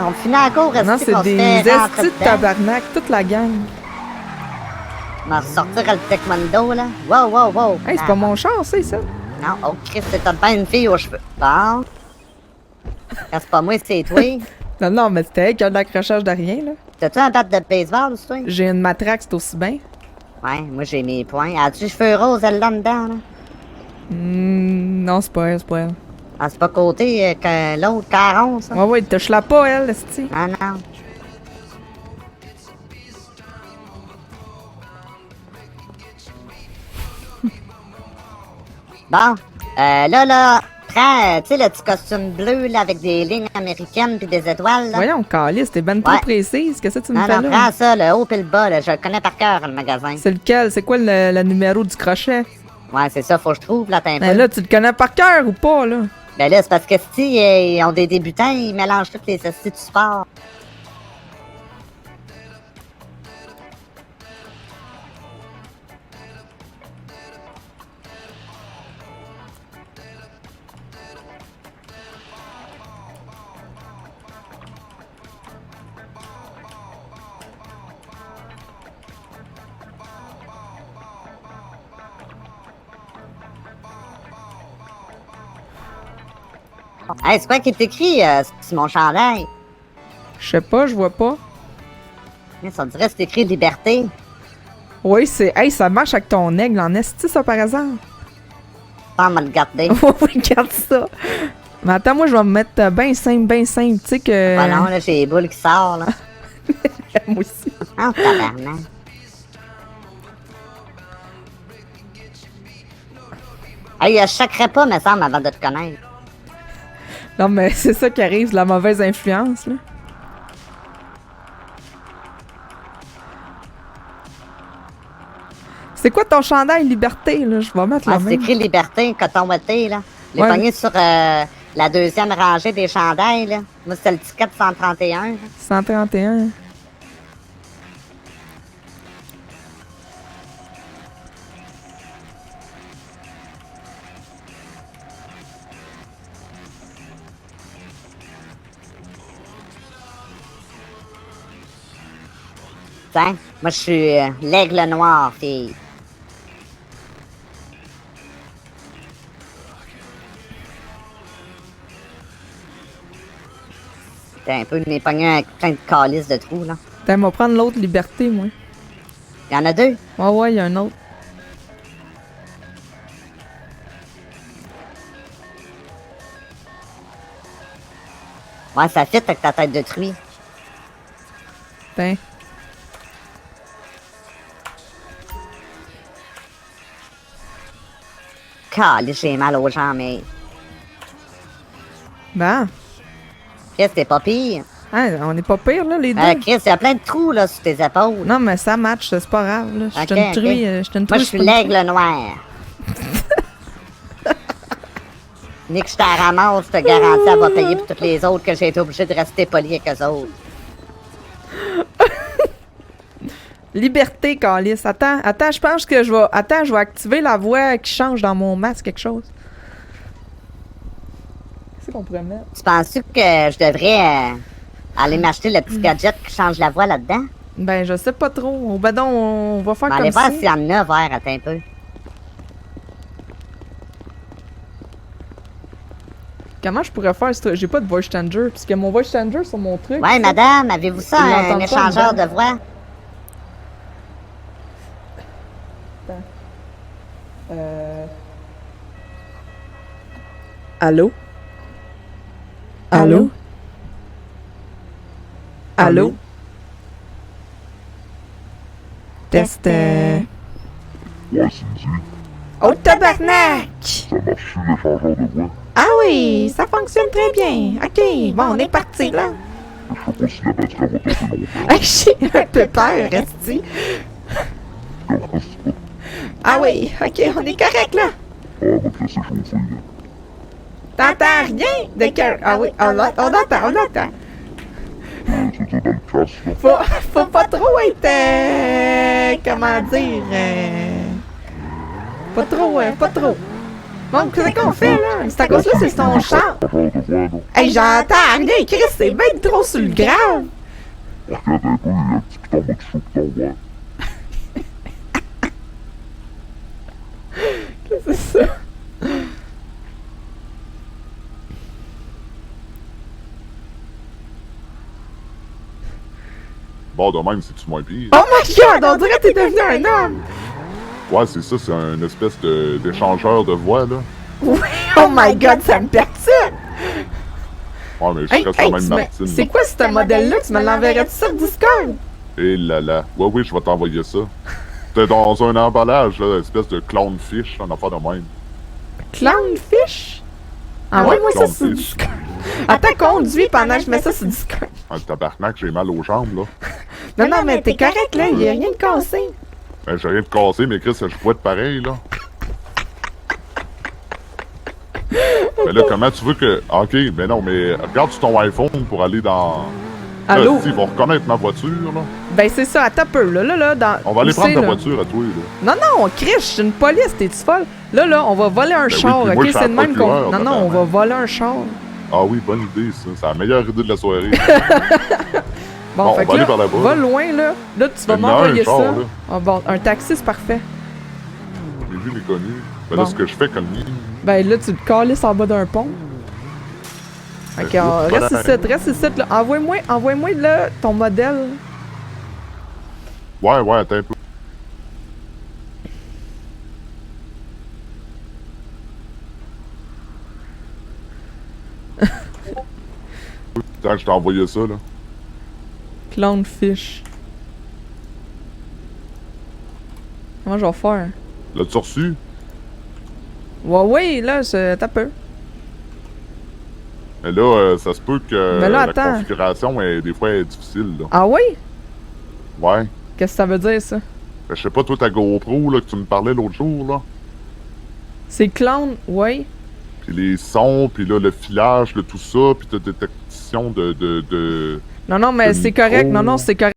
on finit en cours, Non, c'est des estis de tabarnak, toute la gang. On va ressortir le taekwondo, là. Wow. Hey, c'est pas mon char, c'est ça? Non, oh Christ, c'est pas une fille aux cheveux. Bon. Quand c'est pas moi, c'est toi. Non, mais c'était elle qui a de l'accrochage de rien, là. T'as-tu un bat de baseball, ou toi? J'ai une matraque, c'est aussi bien. Ouais, moi j'ai mes points. As-tu cheveux roses, elle là-dedans, là? Non, c'est pas elle. Ah, c'est pas côté que l'autre, Caron, ça? Ouais, touche-la pas, elle, esti. Ah non. Bon, là, prends, tu sais, le petit costume bleu, là, avec des lignes américaines puis des étoiles, là. Voyons, Calice, t'es ben trop précise. Qu'est-ce que tu me fais, là? Prends ça, le haut pis le bas, là, je le connais par cœur, le magasin. C'est lequel? C'est quoi le numéro du crochet? Ouais, c'est ça, faut que je trouve, là, t'as un peu. Ben là, tu le connais par cœur ou pas, là? Ben là, c'est parce que si ils ont des débutants, ils mélangent toutes les sociétés du sport. Hey, c'est quoi qui est écrit sur mon chandail? Je sais pas, je vois pas. Ça dirait que c'est écrit liberté. Oui, c'est... Hey, ça marche avec ton aigle en esti, ça, par exemple. On va le garder. Oui, garde ça. Mais attends, moi, je vais me mettre bien simple, tu sais que... Ah non, là, j'ai les boules qui sortent, là. Moi aussi. Oh, tabarnak. Hey, je chacrerais pas, me semble, avant de te connaître. Non, mais c'est ça qui arrive, la mauvaise influence, là. C'est quoi ton chandail Liberté, là? Je vais mettre la C'est même. écrit Liberté, coton ouaté, là. Je l'ai Ouais. pogné sur la deuxième rangée des chandails, là. Moi, c'était le ticket 131. Là. 131. Tiens, moi, je suis l'aigle noir, fille. T'es un peu mes pogné avec plein de calices de trous, là. T'as va prendre l'autre Liberté, moi. Il y en a deux? Ouais, il y a un autre. Ouais, ça fit avec ta tête de truie. Ben. Calisse, j'ai mal aux jambes, mais... Ben. Chris, t'es pas pire. Hein, on est pas pire, là, les deux. Chris, il y a plein de trous, là, sur tes épaules. Non, mais ça match, c'est pas grave, là. Je te truie, je te Moi, je suis l'aigle noir. Ni que je t'en ramasse, je te garantis, elle va payer pour toutes les autres que j'ai été obligé de rester poli avec eux autres. Liberté, Calice. Attends, je pense que je vais... Attends, je vais activer la voix qui change dans mon masque, quelque chose. Qu'est-ce qu'on pourrait mettre? Tu penses-tu que je devrais aller m'acheter le petit gadget qui change la voix là-dedans? Ben, je sais pas trop. Ben donc, on va faire comme allez voir ça. s'il y en a vert, attends un peu. Comment je pourrais faire ce... J'ai pas de voice changer, parce que mon voice changer sur mon truc... Ouais, madame, avez-vous ça, un échangeur de voix? Allô? Allô? Allô? Test. Oh, tabarnak! Ça marche l'échangeur de voix. Ah oui, ça fonctionne très bien. OK, bon, on est parti, là. Je sais pas si la batterie va passer longtemps. Hey, j'ai un peu peur, reste-y. Ah oui, OK, on est correct, là. Ah, va te laisser chauffer, là. T'entends rien de cœur. Ah oui, on entend. C'était dans le casque, là. Faut pas trop être... comment dire... Pas trop. Bon, qu'est-ce qu'on fait, là? C'est à cause là, c'est son chant. Hey, j'entends rien, Chris, c'est bien trop sur le grave. Regarde un peu, il y a un petit piton de chou qui t'envoie. Qu'est-ce que c'est ça? Bon, de même, c'est-tu moins pire? Oh my god, on dirait que t'es devenu un homme. Ouais, c'est ça, c'est un espèce d'échangeur de voix, là. Oui, oh my god, ça me perturbe. Ouais, mais je reste quand même Martine. C'est quoi ce modèle-là? Tu me l'enverrais-tu sur Discord? Eh là là. Ouais, oui, je vais t'envoyer ça. C'était dans un emballage, là, une espèce de clownfish, un affaire de même. Clownfish? Ah ouais, moi ça c'est Discord. Attends, conduis pendant que je mets ça sur Discord. Ah, tabarnak, j'ai mal aux jambes, là. Non, mais t'es correct, là, y'a rien de cassé. Ben, j'ai rien de cassé, mais Chris, je peux être pareil, là. Mais là, comment tu veux que... Ok, mais non, mais regarde sur ton iPhone pour aller dans... Allô? Ils vont reconnaître ma voiture, là. Ben c'est ça, attends un peu, là, dans... On va aller prendre ta là. voiture à toi, là. Non, Chris, je suis une police, t'es-tu folle? Là, on va voler un char, oui, moi, ok? je suis C'est de même qu'on... procureur, Non, on va voler un char. Ah oui, bonne idée, ça. C'est la meilleure idée de la soirée. Bon, fait on va que aller là, par là-bas. va loin, là. Là, tu vas Il y en a m'envoyer un char, ça. là. Ah, bon, un taxi, c'est parfait. J'ai vu les connus. Ben Bon. là, ce que je fais comme lui... Ben là, tu te calisses en bas d'un pont. Ok, reste ici, là. Envoie-moi, là, ton modèle. Ouais, attends un peu. Attends, je t'ai envoyé ça, là. Clownfish. Comment je vais faire? L'as-tu reçu? Ouais, là, t'as peu. Mais là, ça se peut que Mais là, la attends. configuration, des fois, est difficile, là. Ah oui? Ouais. Qu'est-ce que ça veut dire, ça? Ben, je sais pas, toi, ta GoPro, là, que tu me parlais l'autre jour, là. C'est clown, ouais. Puis les sons, puis là, le filage, tout ça, puis ta détection de Non, mais de c'est correct. micro. Non, c'est correct.